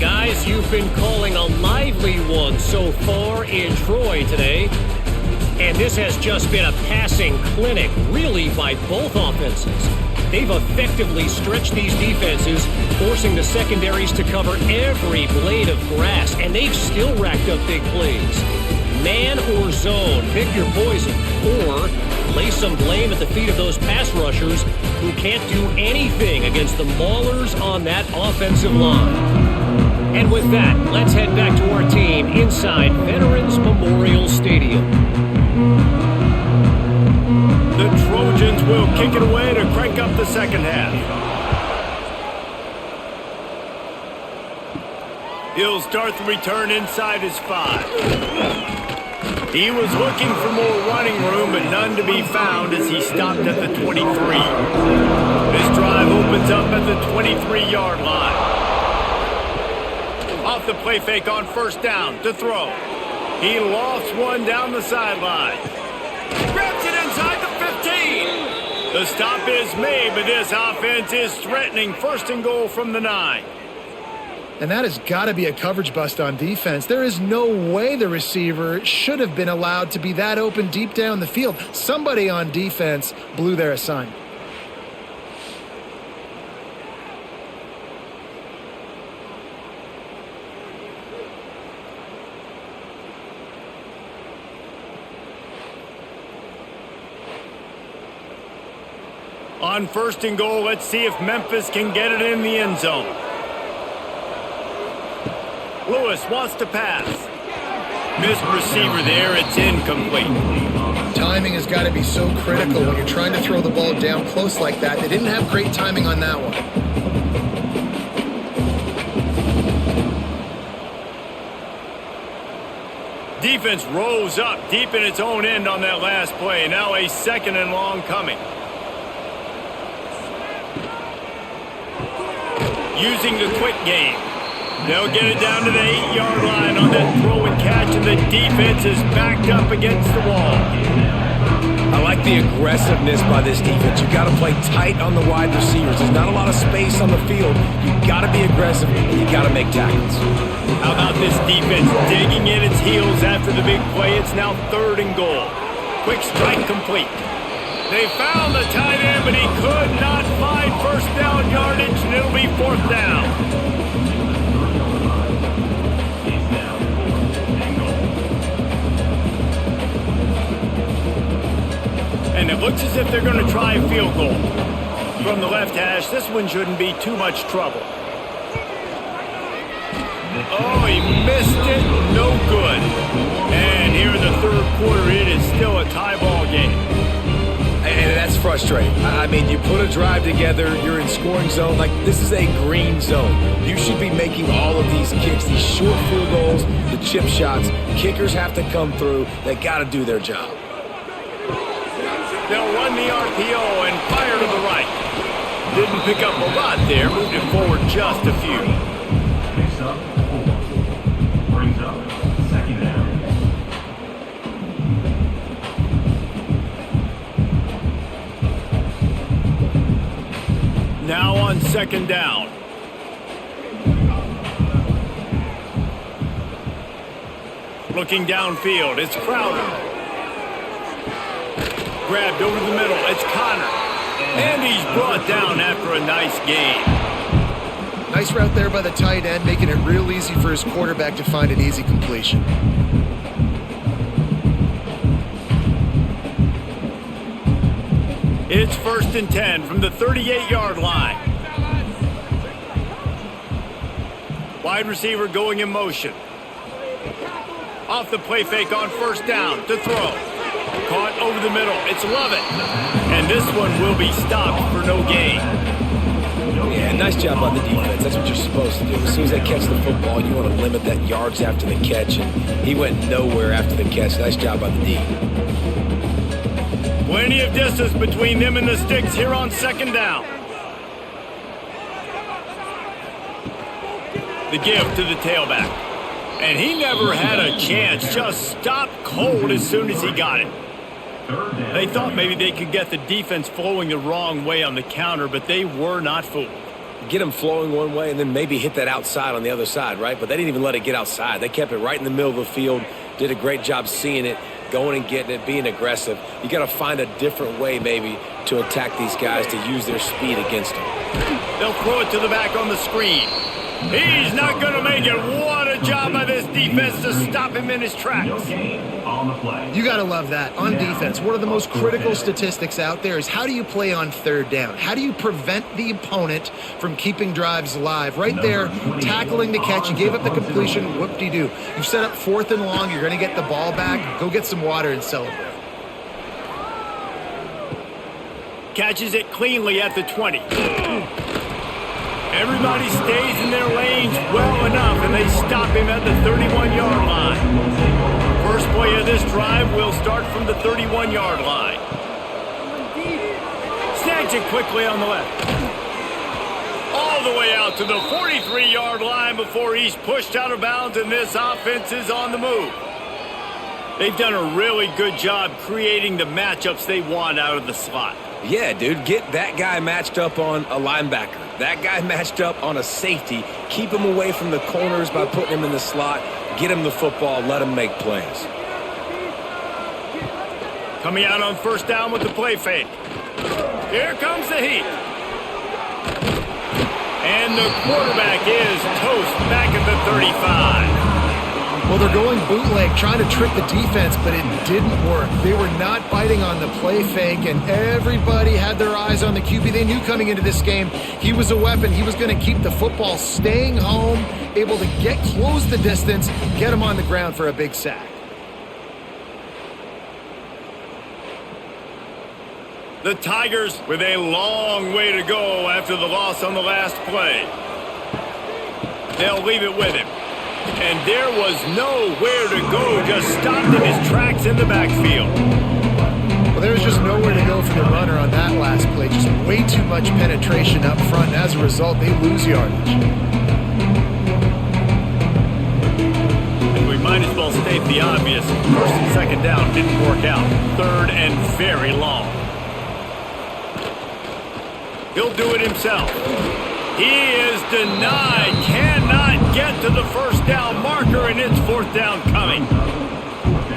Guys, you've been calling a lively one so far in Troy today. And this has just been a passing clinic, really, by both offenses. They've effectively stretched these defenses, forcing the secondaries to cover every blade of grass, and they've still racked up big plays. Man or zone, pick your poison, or lay some blame at the feet of those pass rushers who can't do anything against the maulers on that offensive line. And with that, let's head back to our team inside Veterans Memorial Stadium. The Trojans will kick it away to crank up the second half. He'll start the return inside his 5. He was looking for more running room, but none to be found as he stopped at the 23. This drive opens up at the 23-yard line. Off the play fake on first down to throw. He lofts one down the sideline. Grabs it inside the 15. The stop is made, but this offense is threatening first and goal from the 9. And that has got to be a coverage bust on defense. There is no way the receiver should have been allowed to be that open deep down the field. Somebody on defense blew their assignment. On first and goal, let's see if Memphis can get it in the end zone. Lewis wants to pass. Missed receiver there, it's incomplete. Timing has got to be so critical when you're trying to throw the ball down close like that. They didn't have great timing on that one. Defense rolls up deep in its own end on that last play. Now a second and long coming. Using the quick game. They'll get it down to the 8-yard line on that throw and catch, and the defense is backed up against the wall. I like the aggressiveness by this defense. You've got to play tight on the wide receivers. There's not a lot of space on the field. You've got to be aggressive, and you've got to make tackles. How about this defense digging in its heels after the big play? It's now third and goal. Quick strike complete. They found the tight end, but he could not find first down yardage, and it'll be fourth down. And it looks as if they're going to try a field goal. From the left hash, this one shouldn't be too much trouble. Oh, he missed it. No good. And here in the third quarter, it is still a tie ball game. And that's frustrating. I mean, you put a drive together, you're in scoring zone. Like, this is a green zone. You should be making all of these kicks, these short field goals, the chip shots. Kickers have to come through. They got to do their job. They'll run the RPO and fire to the right. Didn't pick up a lot there, moved it forward just a few. Picks up 4. Brings up second down. Now on second down. Looking downfield, it's Crowder. Grabbed over the middle, it's Connor. And he's brought down after a nice gain. Nice route there by the tight end, making it real easy for his quarterback to find an easy completion. It's first and 10 from the 38-yard line. Wide receiver going in motion. Off the play fake on first down to throw. Caught over the middle. It's Lovett. And this one will be stopped for no gain. Yeah, nice job by the defense. That's what you're supposed to do. As soon as they catch the football, you want to limit that yards after the catch. And he went nowhere after the catch. Nice job by the D. Plenty of distance between them and the sticks here on second down. The give to the tailback. And he never had a chance. Just stopped cold as soon as he got it. They thought maybe they could get the defense flowing the wrong way on the counter, but they were not fooled. Get them flowing one way and then maybe hit that outside on the other side, right? But they didn't even let it get outside. They kept it right in the middle of the field. did a great job seeing it, going and getting it, being aggressive. You got to find a different way maybe to attack these guys to use their speed against them. They'll throw it to the back on the screen. He's not going to make it. What a job by this defense to stop him in his tracks. You got to love that. On defense, one of the most critical statistics out there is how do you play on third down? How do you prevent the opponent from keeping drives alive? Right there, tackling the catch. You gave up the completion. Whoop-de-doo. You've set up 4th and long. You're going to get the ball back. Go get some water and celebrate. Catches it cleanly at the 20. Everybody stays in their lanes well enough, and they stop him at the 31-yard line. First play of this drive will start from the 31-yard line. Snags it quickly on the left. All the way out to the 43-yard line before he's pushed out of bounds, and this offense is on the move. They've done a really good job creating the matchups they want out of the slot. Yeah, dude, get that guy matched up on a linebacker. That guy matched up on a safety. Keep him away from the corners by putting him in the slot. Get him the football. Let him make plays. Coming out on first down with the play fake. Here comes the heat. And the quarterback is toast back at the 35. Well, they're going bootleg, trying to trick the defense, but it didn't work. They were not biting on the play fake, and everybody had their eyes on the QB. They knew coming into this game he was a weapon. He was going to keep the football, staying home, able to close the distance, get him on the ground for a big sack. The Tigers with a long way to go after the loss on the last play. They'll leave it with him. And there was nowhere to go, just stopped in his tracks in the backfield. Well, there was just nowhere to go for the runner on that last play. Just way too much penetration up front, and as a result, they lose yardage. And we might as well state the obvious. First and second down didn't work out. Third and very long. He'll do it himself. He is denied, cannot get to the first down marker, and it's 4th down coming.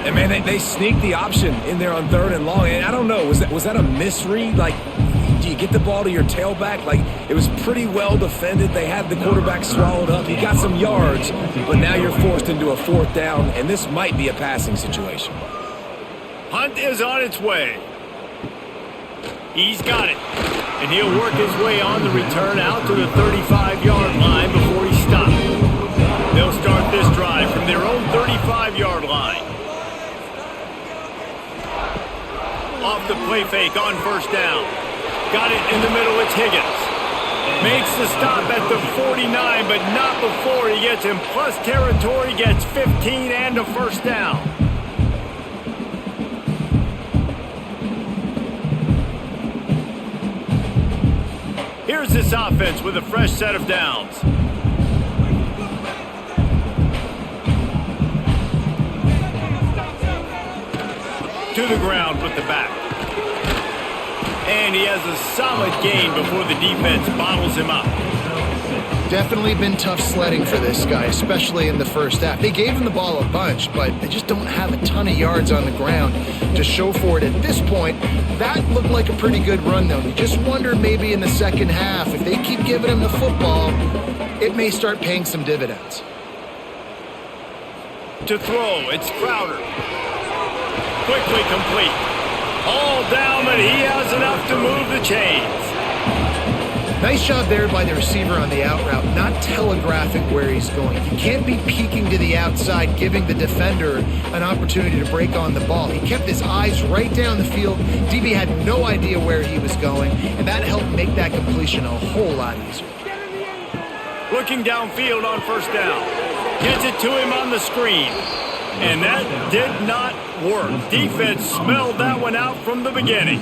And, man, they sneaked the option in there on 3rd and long. And I don't know, was that a misread? Like, do you get the ball to your tailback? Like, it was pretty well defended. They had the quarterback swallowed up. He got some yards, but now you're forced into a 4th down, and this might be a passing situation. Hunt is on its way. He's got it. And he'll work his way on the return out to the 35-yard line before he stops. They'll start this drive from their own 35-yard line. Off the play fake on first down. Got it in the middle, it's Higgins. Makes the stop at the 49, but not before he gets in plus territory, gets 15 and a first down. Here's this offense with a fresh set of downs. To the ground with the back. And he has a solid gain before the defense bottles him up. Definitely been tough sledding for this guy, especially in the first half. They gave him the ball a bunch, but they just don't have a ton of yards on the ground to show for it at this point. That looked like a pretty good run, though. You just wonder maybe in the second half, if they keep giving him the football, it may start paying some dividends. To throw, it's Crowder. Quickly complete. All down, but he has enough to move the chains. Nice job there by the receiver on the out route, not telegraphing where he's going. You can't be peeking to the outside, giving the defender an opportunity to break on the ball. He kept his eyes right down the field. DB had no idea where he was going, and that helped make that completion a whole lot easier. Looking downfield on first down. Gets it to him on the screen. And that did not work. Defense smelled that one out from the beginning.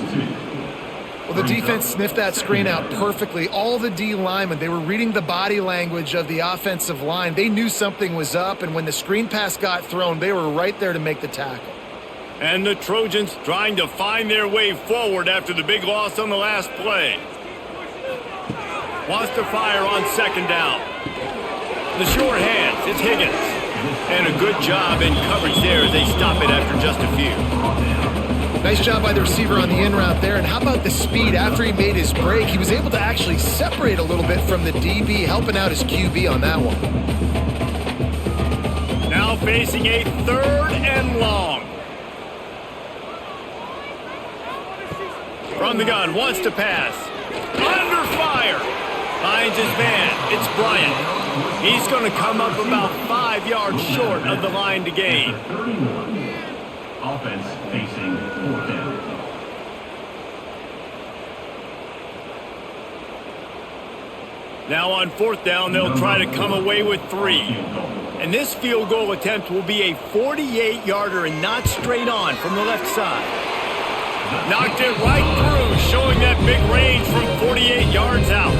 Well, the defense sniffed that screen out perfectly. All the D linemen, they were reading the body language of the offensive line. They knew something was up, and when the screen pass got thrown, they were right there to make the tackle. And the Trojans trying to find their way forward after the big loss on the last play. Wants to fire on second down. The short hands, it's Higgins. And a good job in coverage there as they stop it after just a few. Nice job by the receiver on the in route there. And how about the speed after he made his break? He was able to actually separate a little bit from the DB, helping out his QB on that one. Now facing a 3rd and long. From the gun, wants to pass. Under fire. Finds his man. It's Bryant. He's going to come up about 5 yards short of the line to gain. 31. Offense facing 4th down. Now on 4th down, they'll try to come away with 3. And this field goal attempt will be a 48-yarder and not straight on from the left side. Knocked it right through, showing that big range from 48 yards out.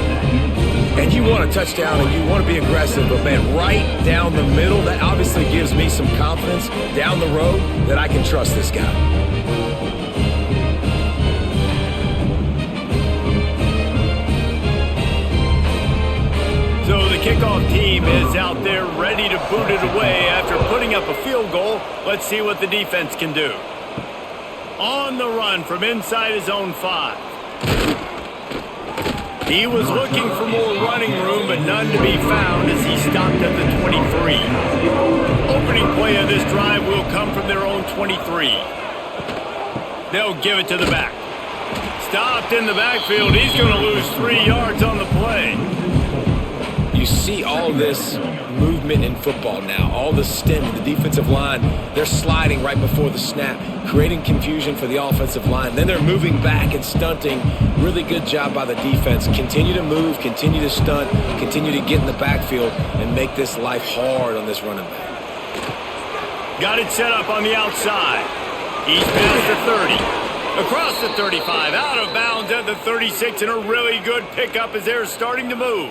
And you want a touchdown and you want to be aggressive, but man, right down the middle, that obviously gives me some confidence down the road that I can trust this guy. So the kickoff team is out there ready to boot it away after putting up a field goal. Let's see what the defense can do. On the run from inside his own 5. He was looking for more running room, but none to be found as he stopped at the 23. Opening play of this drive will come from their own 23. They'll give it to the back. Stopped in the backfield. He's going to lose 3 yards on the play. You see all this movement in football now, all the stem, the defensive line, they're sliding right before the snap, creating confusion for the offensive line. Then they're moving back and stunting. Really good job by the defense. Continue to move, continue to stunt, continue to get in the backfield and make this life hard on this running back. Got it set up on the outside. He's past the 30. Across the 35, out of bounds at the 36, and a really good pickup as they're starting to move.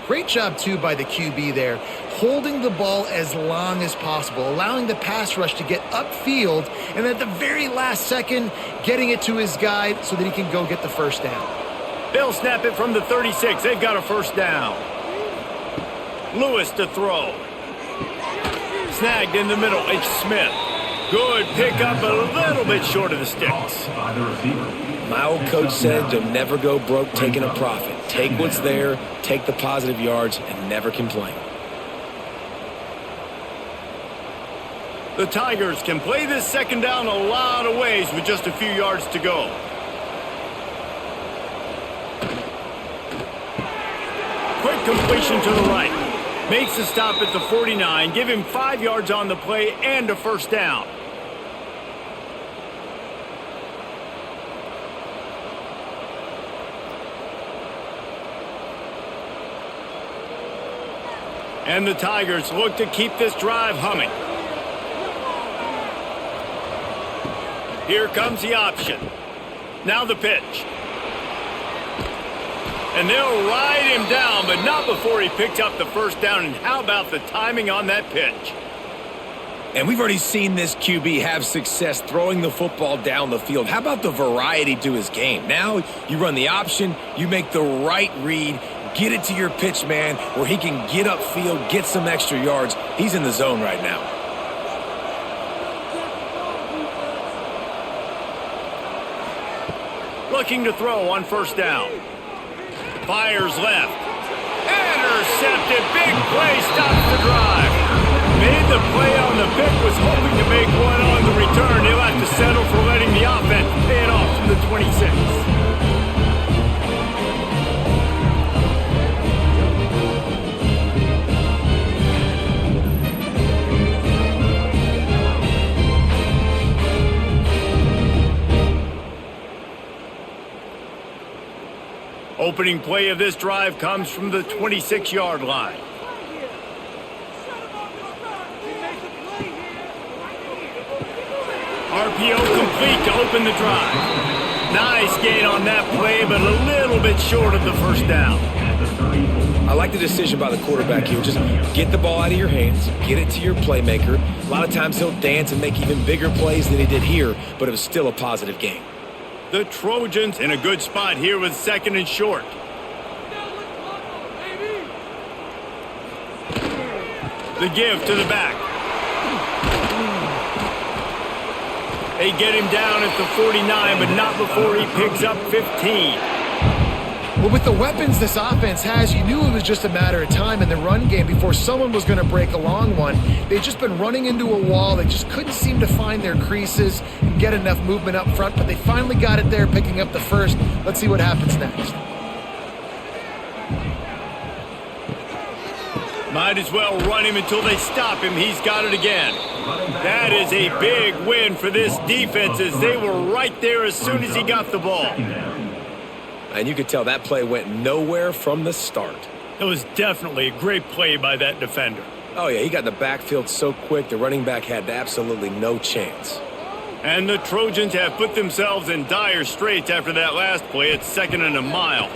Great job, too, by the QB there, holding the ball as long as possible, allowing the pass rush to get upfield, and at the very last second, getting it to his guy so that he can go get the first down. They'll snap it from the 36. They've got a first down. Lewis to throw. Snagged in the middle. It's Smith. Good pickup, a little bit short of the sticks. By the receiver. My old coach said you'll never go broke taking a profit. Take what's there, take the positive yards, and never complain. The Tigers can play this second down a lot of ways with just a few yards to go. Quick completion to the right. Makes the stop at the 49. Give him 5 yards on the play and a first down. And the Tigers look to keep this drive humming. Here comes the option. Now the pitch. And they'll ride him down, but not before he picks up the first down. And how about the timing on that pitch? And we've already seen this QB have success throwing the football down the field. How about the variety to his game? Now you run the option, you make the right read, get it to your pitch man where he can get upfield, get some extra yards. He's in the zone right now. Looking to throw on first down. Fires left. Intercepted. Big play. Stops the drive. Made the play on the pick. Was hoping to make one on the return. He'll have to settle for letting the offense pay it off from the 26. Opening play of this drive comes from the 26-yard line. RPO complete to open the drive. Nice gain on that play, but a little bit short of the first down. I like the decision by the quarterback here. Just get the ball out of your hands, get it to your playmaker. A lot of times he'll dance and make even bigger plays than he did here, but it was still a positive game. The Trojans in a good spot here with second and short. The give to the back. They get him down at the 49, but not before he picks up 15. Well, with the weapons this offense has, you knew it was just a matter of time in the run game before someone was going to break a long one. They've just been running into a wall. They just couldn't seem to find their creases and get enough movement up front, but they finally got it there, picking up the first. Let's see what happens next. Might as well run him until they stop him. He's got it again. That is a big win for this defense as they were right there as soon as he got the ball. And you could tell that play went nowhere from the start. It was definitely a great play by that defender. Oh, yeah, he got in the backfield so quick, the running back had absolutely no chance. And the Trojans have put themselves in dire straits after that last play. It's 2nd and a mile.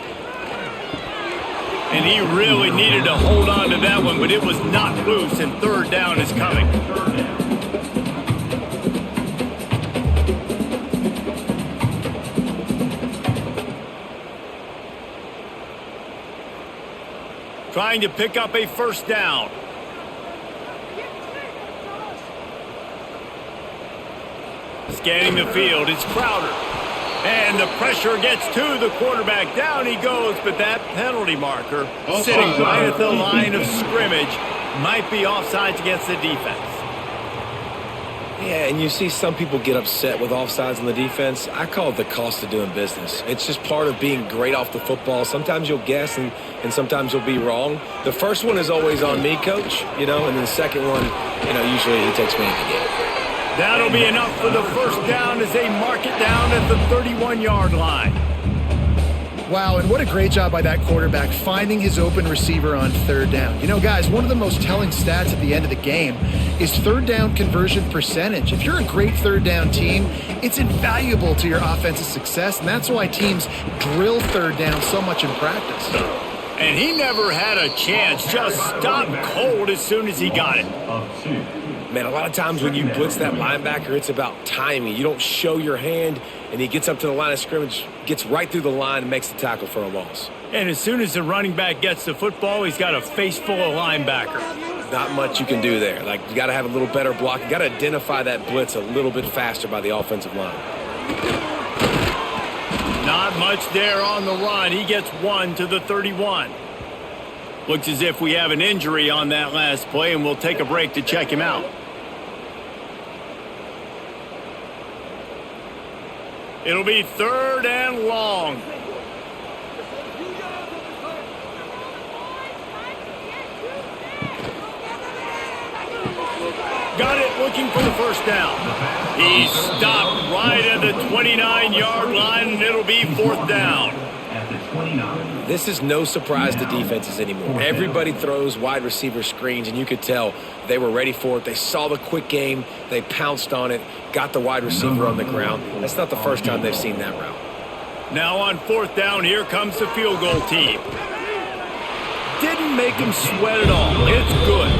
And he really needed to hold on to that one, but it was not loose, and 3rd down is coming. Trying to pick up a 1st down. Scanning the field, it's Crowder. And the pressure gets to the quarterback. Down he goes, but that penalty marker sitting right at the line of scrimmage might be offsides against the defense. Yeah, and you see some people get upset with offsides on the defense. I call it the cost of doing business. It's just part of being great off the football. Sometimes you'll guess and sometimes you'll be wrong. The first one is always on me, coach, and then the second one, usually he takes me in the game. That'll be enough for the 1st down as they mark it down at the 31-yard line. Wow, and what a great job by that quarterback finding his open receiver on 3rd down. Guys, one of the most telling stats at the end of the game is 3rd down conversion percentage. If you're a great 3rd down team, it's invaluable to your offensive success, and that's why teams drill 3rd down so much in practice. And he never had a chance, just stopped cold as soon as he got it. Man, a lot of times when you blitz that linebacker, it's about timing. You don't show your hand, and he gets up to the line of scrimmage, gets right through the line, and makes the tackle for a loss. And as soon as the running back gets the football, he's got a face full of linebackers. Not much you can do there. You got to have a little better block. You got to identify that blitz a little bit faster by the offensive line. Not much there on the run. He gets 1 to the 31. Looks as if we have an injury on that last play, and we'll take a break to check him out. It'll be 3rd and long. Got it, looking for the 1st down. He stopped right at the 29-yard line, and it'll be 4th down. This is no surprise to defenses anymore. Everybody throws wide receiver screens, and you could tell they were ready for it. They saw the quick game. They pounced on it, got the wide receiver on the ground. That's not the first time they've seen that route. Now on 4th down, here comes the field goal team. Didn't make them sweat at all. It's good.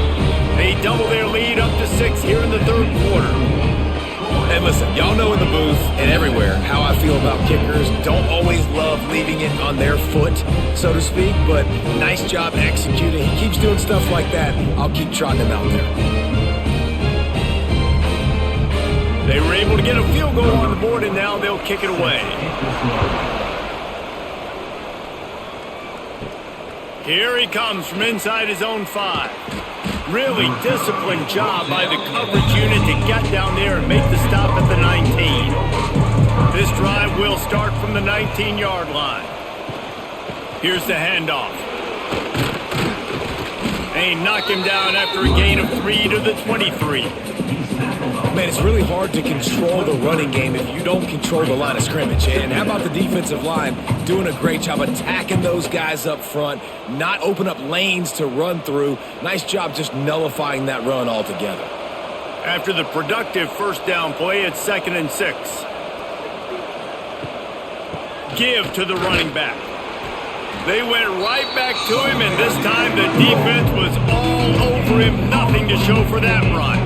They double their lead up to 6 here in the 3rd quarter. And listen, y'all know in the booth and everywhere how I feel about kickers. Don't always love leaving it on their foot, so to speak, but nice job executing. He keeps doing stuff like that. I'll keep trotting him out there. They were able to get a field goal on the board, and now they'll kick it away. Here he comes from inside his own 5. Really disciplined job by the coverage unit to get down there and make the stop at the 19. This drive will start from the 19-yard line. Here's the handoff. They knock him down after a gain of 3 to the 23. Man, it's really hard to control the running game if you don't control the line of scrimmage. And how about the defensive line doing a great job attacking those guys up front, not open up lanes to run through. Nice job just nullifying that run altogether. After the productive 1st down play, it's 2nd and 6. Give to the running back. They went right back to him, and this time the defense was all over him. Nothing to show for that run.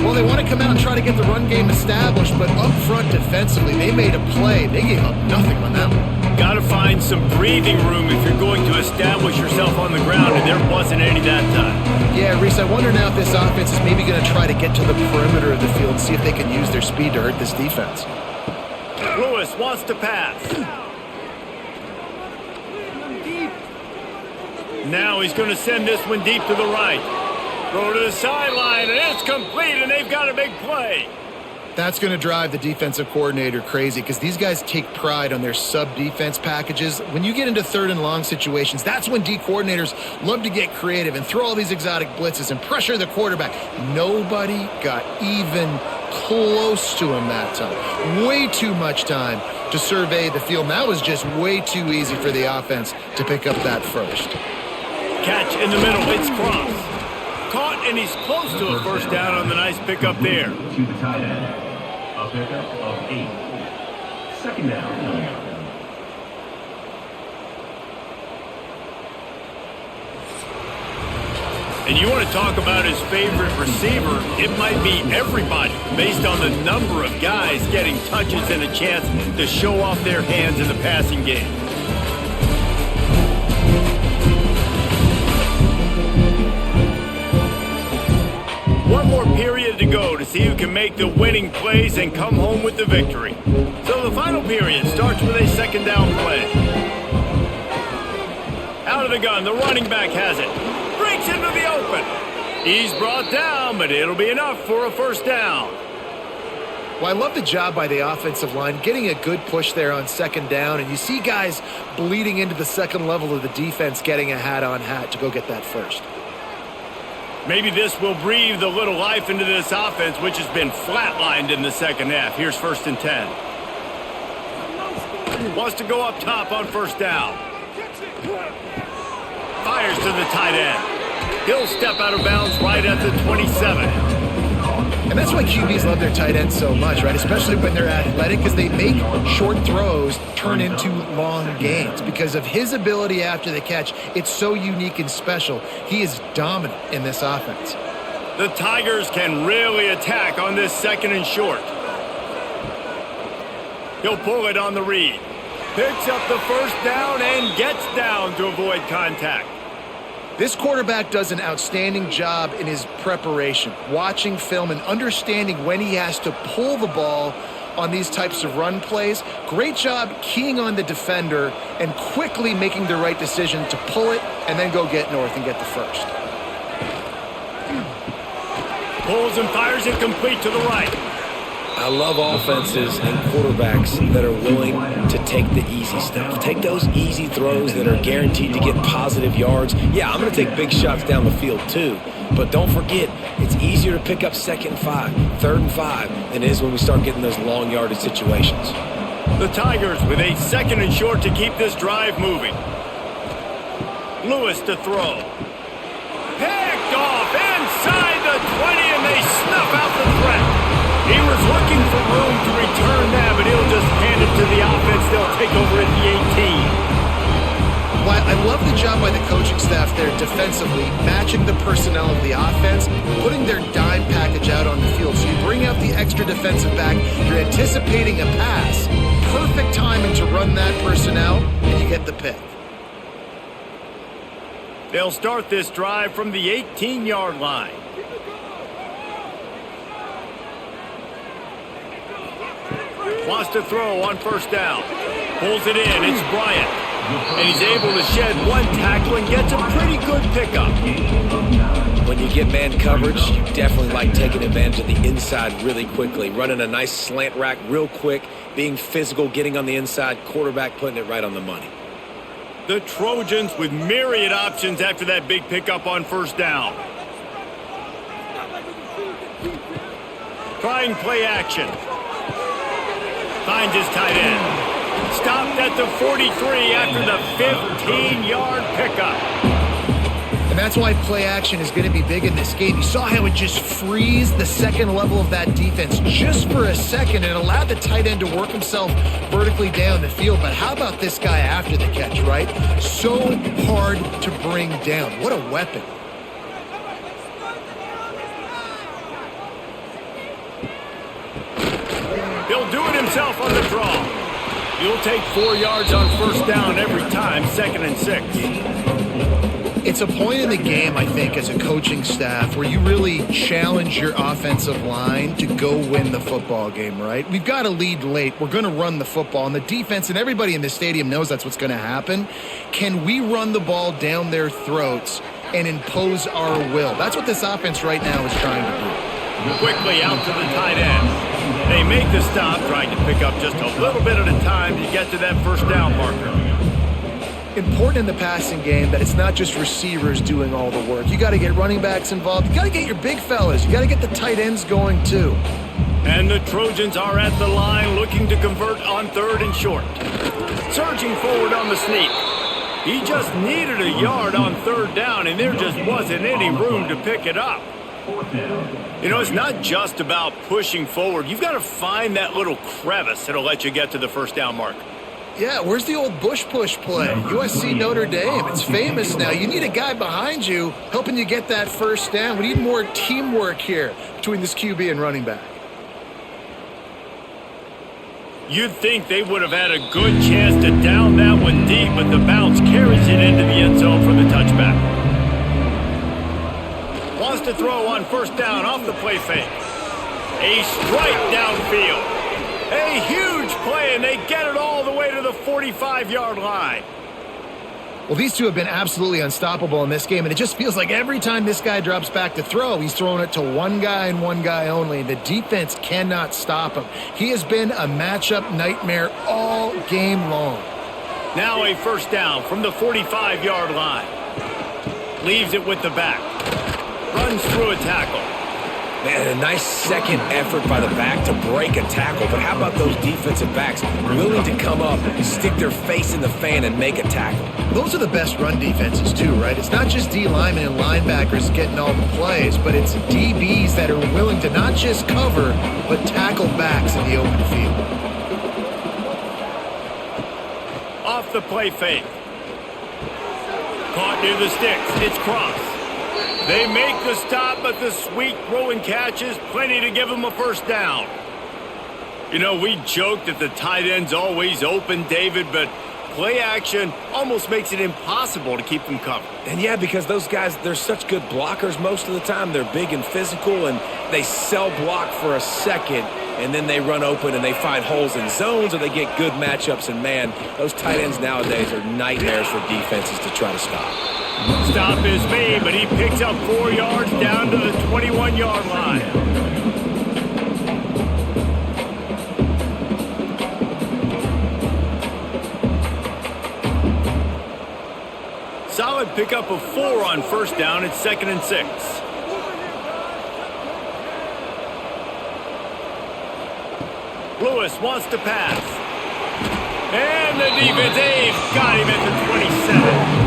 Well, they want to come out and try to get the run game established, but up front defensively, they made a play. They gave up nothing on that one. Got to find some breathing room if you're going to establish yourself on the ground, and there wasn't any that time. Yeah, Reese, I wonder now if this offense is maybe going to try to get to the perimeter of the field and see if they can use their speed to hurt this defense. Lewis wants to pass. Now he's going to send this one deep to the right. Throw to the sideline, and it's complete, and they've got a big play. That's going to drive the defensive coordinator crazy because these guys take pride on their sub-defense packages. When you get into third and long situations, that's when D coordinators love to get creative and throw all these exotic blitzes and pressure the quarterback. Nobody got even close to him that time. Way too much time to survey the field. And that was just way too easy for the offense to pick up that first. Catch in the middle, it's cross. Caught, and he's close to a first down on the nice pickup there. To the tight end. A pickup of 8. Second down. And you want to talk about his favorite receiver, it might be everybody based on the number of guys getting touches and a chance to show off their hands in the passing game. One more period to go to see who can make the winning plays and come home with the victory. So the final period starts with a second down play. Out of the gun, the running back has it. Breaks into the open. He's brought down, but it'll be enough for a first down. Well, I love the job by the offensive line, getting a good push there on second down, and you see guys bleeding into the second level of the defense getting a hat-on hat to go get that first. Maybe this will breathe a little life into this offense, which has been flatlined in the second half. Here's 1st and 10. Wants to go up top on first down. Fires to the tight end. He'll step out of bounds right at the 27. And that's why QBs love their tight ends so much, right? Especially when they're athletic, because they make short throws turn into long gains. Because of his ability after the catch, it's so unique and special. He is dominant in this offense. The Tigers can really attack on this second and short. He'll pull it on the read. Picks up the first down and gets down to avoid contact. This quarterback does an outstanding job in his preparation, watching film and understanding when he has to pull the ball on these types of run plays. Great job keying on the defender and quickly making the right decision to pull it and then go get north and get the first. Pulls and fires it complete to the right. I love offenses and quarterbacks that are willing to take the easy stuff. Take those easy throws that are guaranteed to get positive yards. Yeah, I'm going to take big shots down the field too. But don't forget, it's easier to pick up 2nd and 5, 3rd and 5 than it is when we start getting those long yardage situations. The Tigers with a second and short to keep this drive moving. Lewis to throw. Picked off inside the 20, and they snuff out the threat. He was looking for room to return that, but he'll just hand it to the offense. They'll take over at the 18. Well, I love the job by the coaching staff there defensively, matching the personnel of the offense, putting their dime package out on the field. So you bring out the extra defensive back, you're anticipating a pass, perfect timing to run that personnel, and you get the pick. They'll start this drive from the 18-yard line. Wants to throw on first down. Pulls it in. It's Bryant. And he's able to shed one tackle and gets a pretty good pickup. When you get man coverage, you definitely like taking advantage of the inside really quickly. Running a nice slant rack real quick, being physical, getting on the inside, quarterback putting it right on the money. The Trojans with myriad options after that big pickup on first down. Trying play action. Finds his tight end. Stopped at the 43 after the 15-yard pickup. And that's why play action is going to be big in this game. You saw how it just frees the second level of that defense just for a second and allowed the tight end to work himself vertically down the field. But how about this guy after the catch, right? So hard to bring down. What a weapon. He'll do it himself on the draw. You'll take 4 yards on first down every time, 2nd and 6. It's a point in the game, I think, as a coaching staff where you really challenge your offensive line to go win the football game, right? We've got to lead late. We're going to run the football. And the defense and everybody in the stadium knows that's what's going to happen. Can we run the ball down their throats and impose our will? That's what this offense right now is trying to do. Quickly out to the tight end. They make the stop, trying to pick up just a little bit at a time to get to that first down marker. Important in the passing game that it's not just receivers doing all the work. You got to get running backs involved. You got to get your big fellas. You got to get the tight ends going too. And the Trojans are at the line looking to convert on 3rd and short. Surging forward on the sneak. He just needed a yard on 3rd down, and there just wasn't any room to pick it up. You know, it's not just about pushing forward. You've got to find that little crevice that'll let you get to the first down mark. Yeah, where's the old bush push play? USC Notre Dame. It's famous now. You need a guy behind you helping you get that first down. We need more teamwork here between this QB and running back. You'd think they would have had a good chance to down that one deep, but the bounce carries it into the end zone for the touchback. Wants to throw on first down off the play fake. A strike downfield. A huge play, and they get it all the way to the 45-yard line. Well, these two have been absolutely unstoppable in this game, and it just feels like every time this guy drops back to throw, he's throwing it to one guy and one guy only. The defense cannot stop him. He has been a matchup nightmare all game long. Now a first down from the 45-yard line. Leaves it with the back. Runs through a tackle. Man, a nice second effort by the back to break a tackle. But how about those defensive backs willing to come up, stick their face in the fan, and make a tackle? Those are the best run defenses too, right? It's not just D linemen and linebackers getting all the plays, but it's DBs that are willing to not just cover, but tackle backs in the open field. Off the play fake. Caught near the sticks. It's Cross. They make the stop, but the sweet throw and catch is plenty to give them a first down. You know, we joke that the tight end's always open, David, but play action almost makes it impossible to keep them covered. And yeah, because those guys, they're such good blockers most of the time. They're big and physical, and they sell block for a second, and then they run open and they find holes in zones, or they get good matchups. And man, those tight ends nowadays are nightmares for defenses to try to stop. Stop is made, but he picks up 4 yards down to the 21-yard line. Solid pickup of 4 on first down. It's 2nd and 6. Lewis wants to pass. And the defense, they've got him at the 27.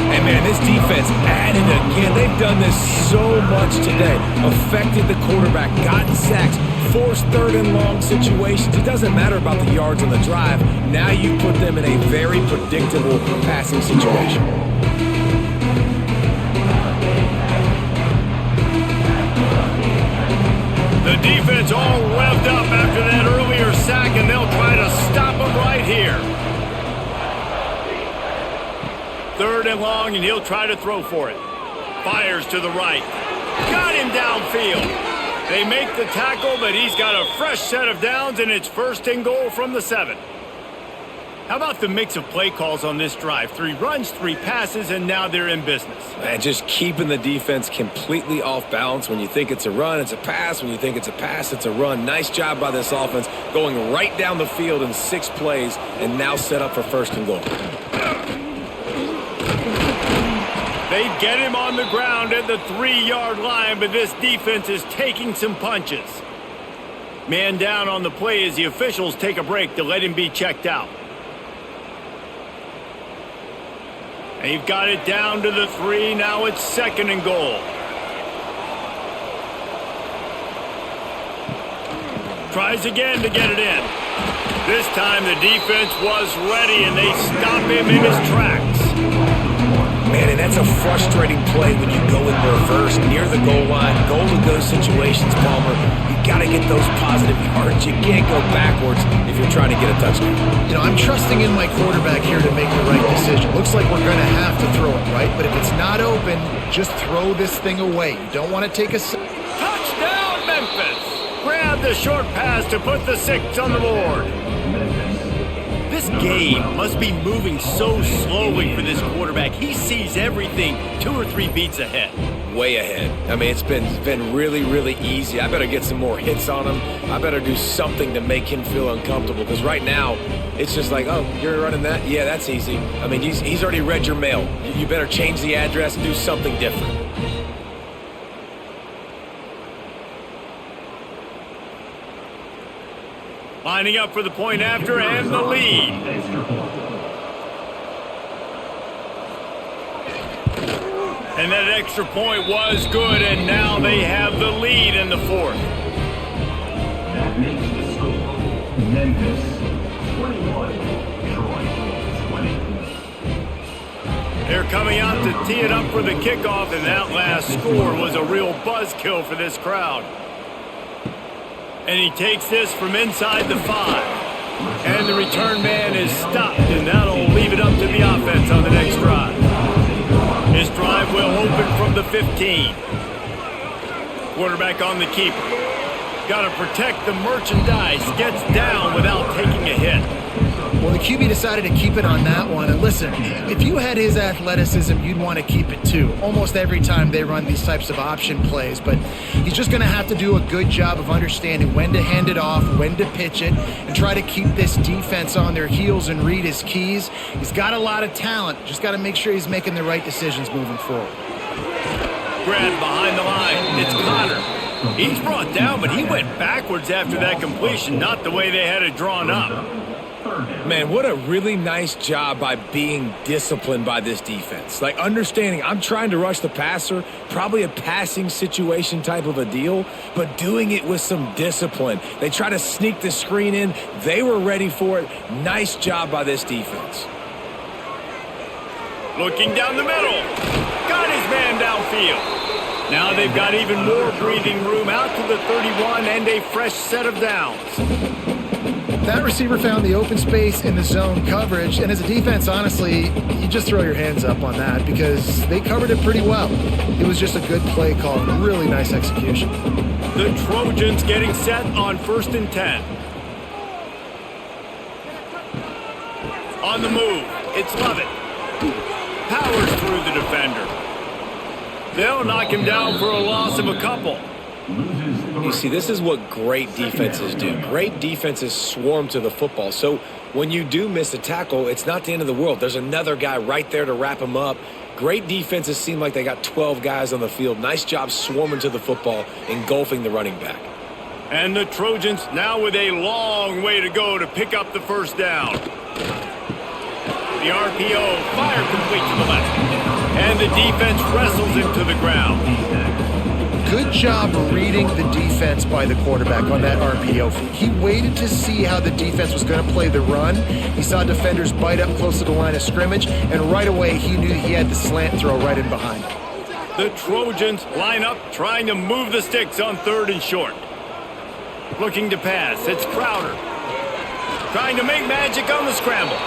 Hey, man, this defense added again. They've done this so much today. Affected the quarterback, gotten sacks, forced 3rd and long situations. It doesn't matter about the yards on the drive. Now you put them in a very predictable passing situation. The defense all revved up after that earlier sack, and they'll try to stop him right here. 3rd and long, and he'll try to throw for it. Fires to the right. Got him downfield. They make the tackle, but he's got a fresh set of downs, and it's 1st and goal from the 7. How about the mix of play calls on this drive? 3 runs, 3 passes, and now they're in business. Man, just keeping the defense completely off balance. When you think it's a run, it's a pass. When you think it's a pass, it's a run. Nice job by this offense going right down the field in 6 plays and now set up for 1st and goal. They get him on the ground at the 3-yard line, but this defense is taking some punches. Man down on the play as the officials take a break to let him be checked out. They've got it down to the 3. Now it's 2nd and goal. Tries again to get it in. This time the defense was ready, and they stop him in his tracks. Man, and that's a frustrating play when you go in reverse near the goal line, goal-to-go situations, Palmer. You got to get those positive yards. You can't go backwards if you're trying to get a touchdown. You know, I'm trusting in my quarterback here to make the right decision. Looks like we're going to have to throw it, right? But if it's not open, just throw this thing away. You don't want to take a... Touchdown, Memphis! Grab the short pass to put the 6 on the board. This game must be moving so slowly for this quarterback. He sees everything 2 or 3 beats ahead. Way ahead. I mean, it's been really, really easy. I better get some more hits on him. I better do something to make him feel uncomfortable, because right now, it's just like, oh, you're running that? Yeah, that's easy. I mean, he's already read your mail. You better change the address and do something different. Lining up for the point after and the lead. And that extra point was good, and now they have the lead in the 4th. That makes the score Memphis 21, Troy 20. They're coming out to tee it up for the kickoff, and that last score was a real buzzkill for this crowd. And he takes this from inside the 5. And the return man is stopped, and that'll leave it up to the offense on the next drive. His drive will open from the 15. Quarterback on the keeper. Got to protect the merchandise. Gets down without taking a hit. Well, the QB decided to keep it on that one. And listen, if you had his athleticism, you'd want to keep it too. Almost every time they run these types of option plays. But he's just going to have to do a good job of understanding when to hand it off, when to pitch it, and try to keep this defense on their heels and read his keys. He's got a lot of talent. Just got to make sure he's making the right decisions moving forward. Grab behind the line. It's Connor. He's brought down, but he went backwards after that completion, not the way they had it drawn up. Man, what a really nice job by being disciplined by this defense. Like, understanding I'm trying to rush the passer, probably a passing situation type of a deal, but doing it with some discipline. They try to sneak the screen in. They were ready for it. Nice job by this defense. Looking down the middle. Got his man downfield. Now they've got even more breathing room out to the 31 and a fresh set of downs. That receiver found the open space in the zone coverage, and as a defense, honestly, you just throw your hands up on that because they covered it pretty well. It was just a good play call, really nice execution. The Trojans getting set on 1st and 10. On the move, it's Lovett. Powers through the defender. They'll knock him down for a loss of a couple. You see, this is what great defenses do. Great defenses swarm to the football. So when you do miss a tackle, it's not the end of the world. There's another guy right there to wrap him up. Great defenses seem like they got 12 guys on the field. Nice job swarming to the football, engulfing the running back. And the Trojans now with a long way to go to pick up the first down. The RPO, fire complete to the left. And the defense wrestles him to the ground. Good job reading the defense by the quarterback on that RPO. He waited to see how the defense was going to play the run. He saw defenders bite up close to the line of scrimmage, and right away he knew he had the slant throw right in behind him. The Trojans line up trying to move the sticks on 3rd and short. Looking to pass, it's Crowder. Trying to make magic on the scramble.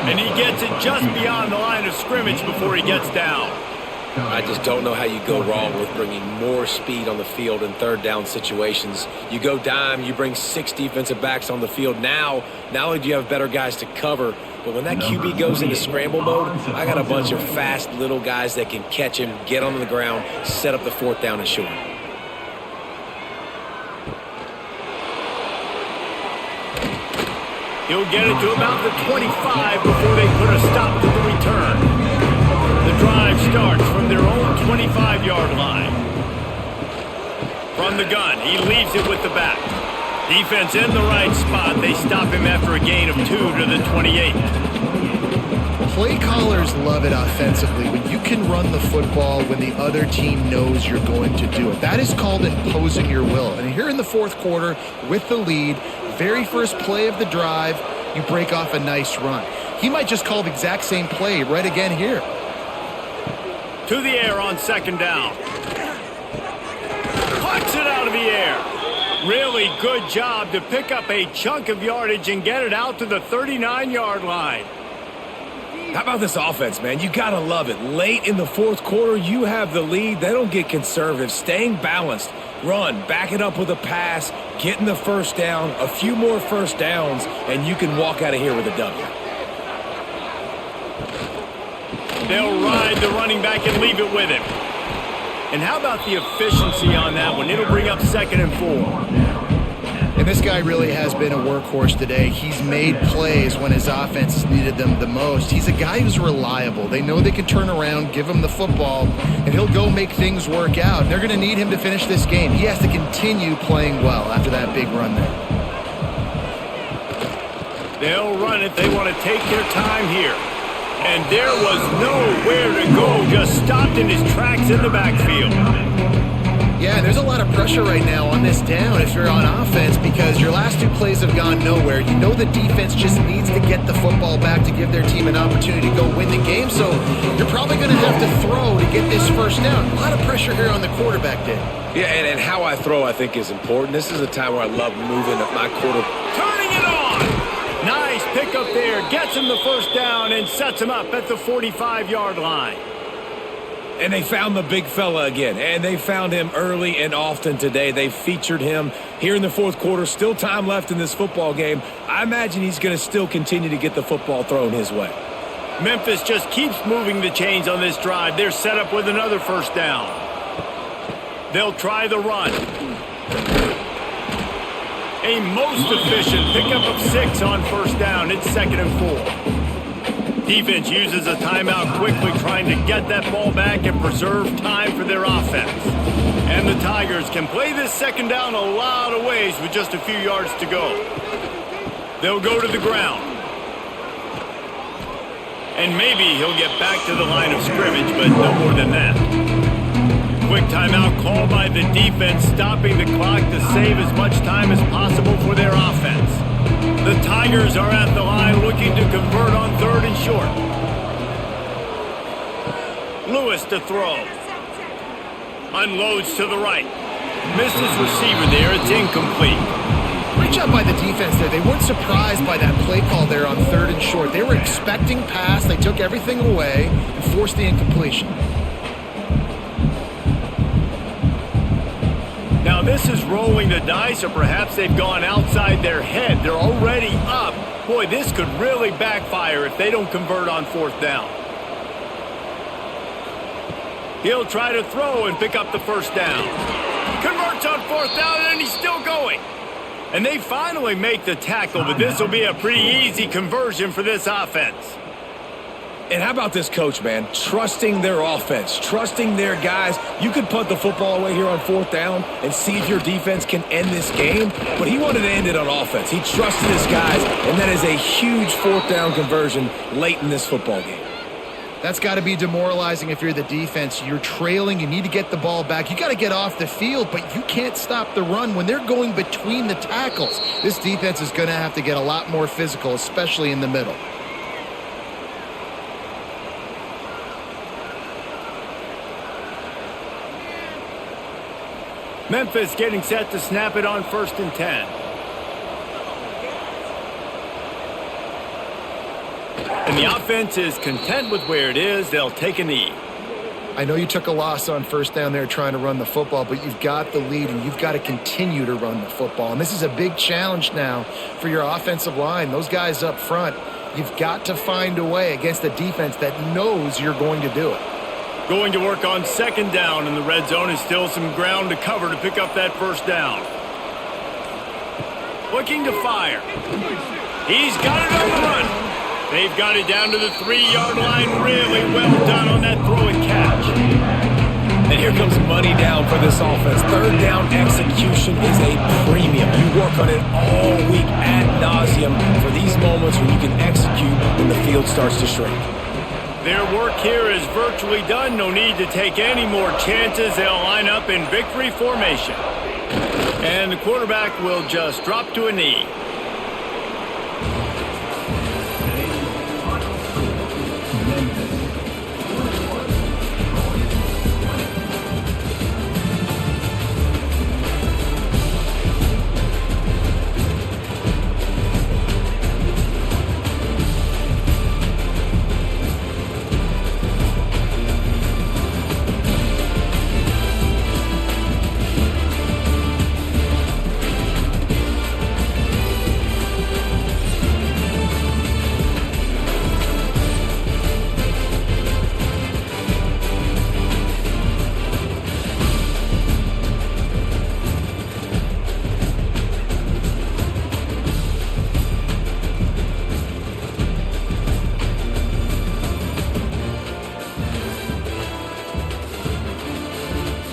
And he gets it just beyond the line of scrimmage before he gets down. I just don't know how you go wrong with bringing more speed on the field in 3rd down situations. You go dime, you bring 6 defensive backs on the field. Now, not only do you have better guys to cover, but when that QB goes into scramble mode, I got a bunch of fast little guys that can catch him, get on the ground, set up the 4th down and short. He'll get it to about the 25 before they put a stop to the return. The drive starts from their own 25-yard line. From the gun, he leaves it with the back. Defense in the right spot. They stop him after a gain of 2 to the 28. Play callers love it offensively when you can run the football when the other team knows you're going to do it. That is called imposing your will. And here in the 4th quarter with the lead, very first play of the drive, you break off a nice run. He might just call the exact same play right again here. To the air on second down. Pucks it out of the air. Really good job to pick up a chunk of yardage and get it out to the 39-yard line. How about this offense, man? You got to love it. Late in the fourth quarter, you have the lead. They don't get conservative. Staying balanced. Run, back it up with a pass, getting the first down, a few more first downs, and you can walk out of here with a W. They'll ride the running back and leave it with him. And how about the efficiency on that one? It'll bring up 2nd and 4. And this guy really has been a workhorse today. He's made plays when his offense needed them the most. He's a guy who's reliable. They know they can turn around, give him the football, and he'll go make things work out. They're going to need him to finish this game. He has to continue playing well after that big run there. They'll run it. They want to take their time here. And there was nowhere to go. Just stopped in his tracks in the backfield. Yeah, there's a lot of pressure right now on this down if you're on offense because your last 2 plays have gone nowhere. You know the defense just needs to get the football back to give their team an opportunity to go win the game. So you're probably going to have to throw to get this first down. A lot of pressure here on the quarterback, Dave. Yeah, and how I throw, I think, is important. This is a time where I love moving my quarter. Turning it on. Nice pickup there. Gets him the first down and sets him up at the 45-yard line. And they found the big fella again, and they found him early and often today. They featured him here in the fourth quarter. Still time left in this football game. I imagine he's going to still continue to get the football thrown his way. Memphis just keeps moving the chains on this drive. They're set up with another first down. They'll try the run. A most efficient pickup of 6 on first down. It's 2nd and 4. Defense uses a timeout quickly, trying to get that ball back and preserve time for their offense. And the Tigers can play this second down a lot of ways with just a few yards to go. They'll go to the ground. And maybe he'll get back to the line of scrimmage, but no more than that. Quick timeout called by the defense, stopping the clock to save as much time as possible for their offense. The Tigers are at the line looking to convert on 3rd and short. Lewis to throw. Unloads to the right. Misses receiver there. It's incomplete. Great job by the defense there. They weren't surprised by that play call there on 3rd and short. They were expecting pass. They took everything away and forced the incompletion. Now this is rolling the dice, or perhaps they've gone outside their head. They're already up. Boy, this could really backfire if they don't convert on 4th down. He'll try to throw and pick up the first down. Converts on 4th down, and he's still going. And they finally make the tackle, but this will be a pretty easy conversion for this offense. And how about this coach, man? Trusting their offense, trusting their guys. You could punt the football away here on 4th down and see if your defense can end this game, but he wanted to end it on offense. He trusted his guys, and that is a huge 4th down conversion late in this football game. That's got to be demoralizing if you're the defense. You're trailing. You need to get the ball back. You got to get off the field, but you can't stop the run when they're going between the tackles. This defense is going to have to get a lot more physical, especially in the middle. Memphis getting set to snap it on 1st and 10. And the offense is content with where it is. They'll take a knee. I know you took a loss on 1st down there trying to run the football, but you've got the lead and you've got to continue to run the football. And this is a big challenge now for your offensive line. Those guys up front, you've got to find a way against a defense that knows you're going to do it. Going to work on 2nd down in the red zone, is still some ground to cover to pick up that first down. Looking to fire. He's got it on the run. They've got it down to the 3-yard line. Really well done on that throw and catch. And here comes money down for this offense. 3rd down execution is a premium. You work on it all week ad nauseum for these moments when you can execute when the field starts to shrink. Their work here is virtually done. No need to take any more chances. They'll line up in victory formation. And the quarterback will just drop to a knee.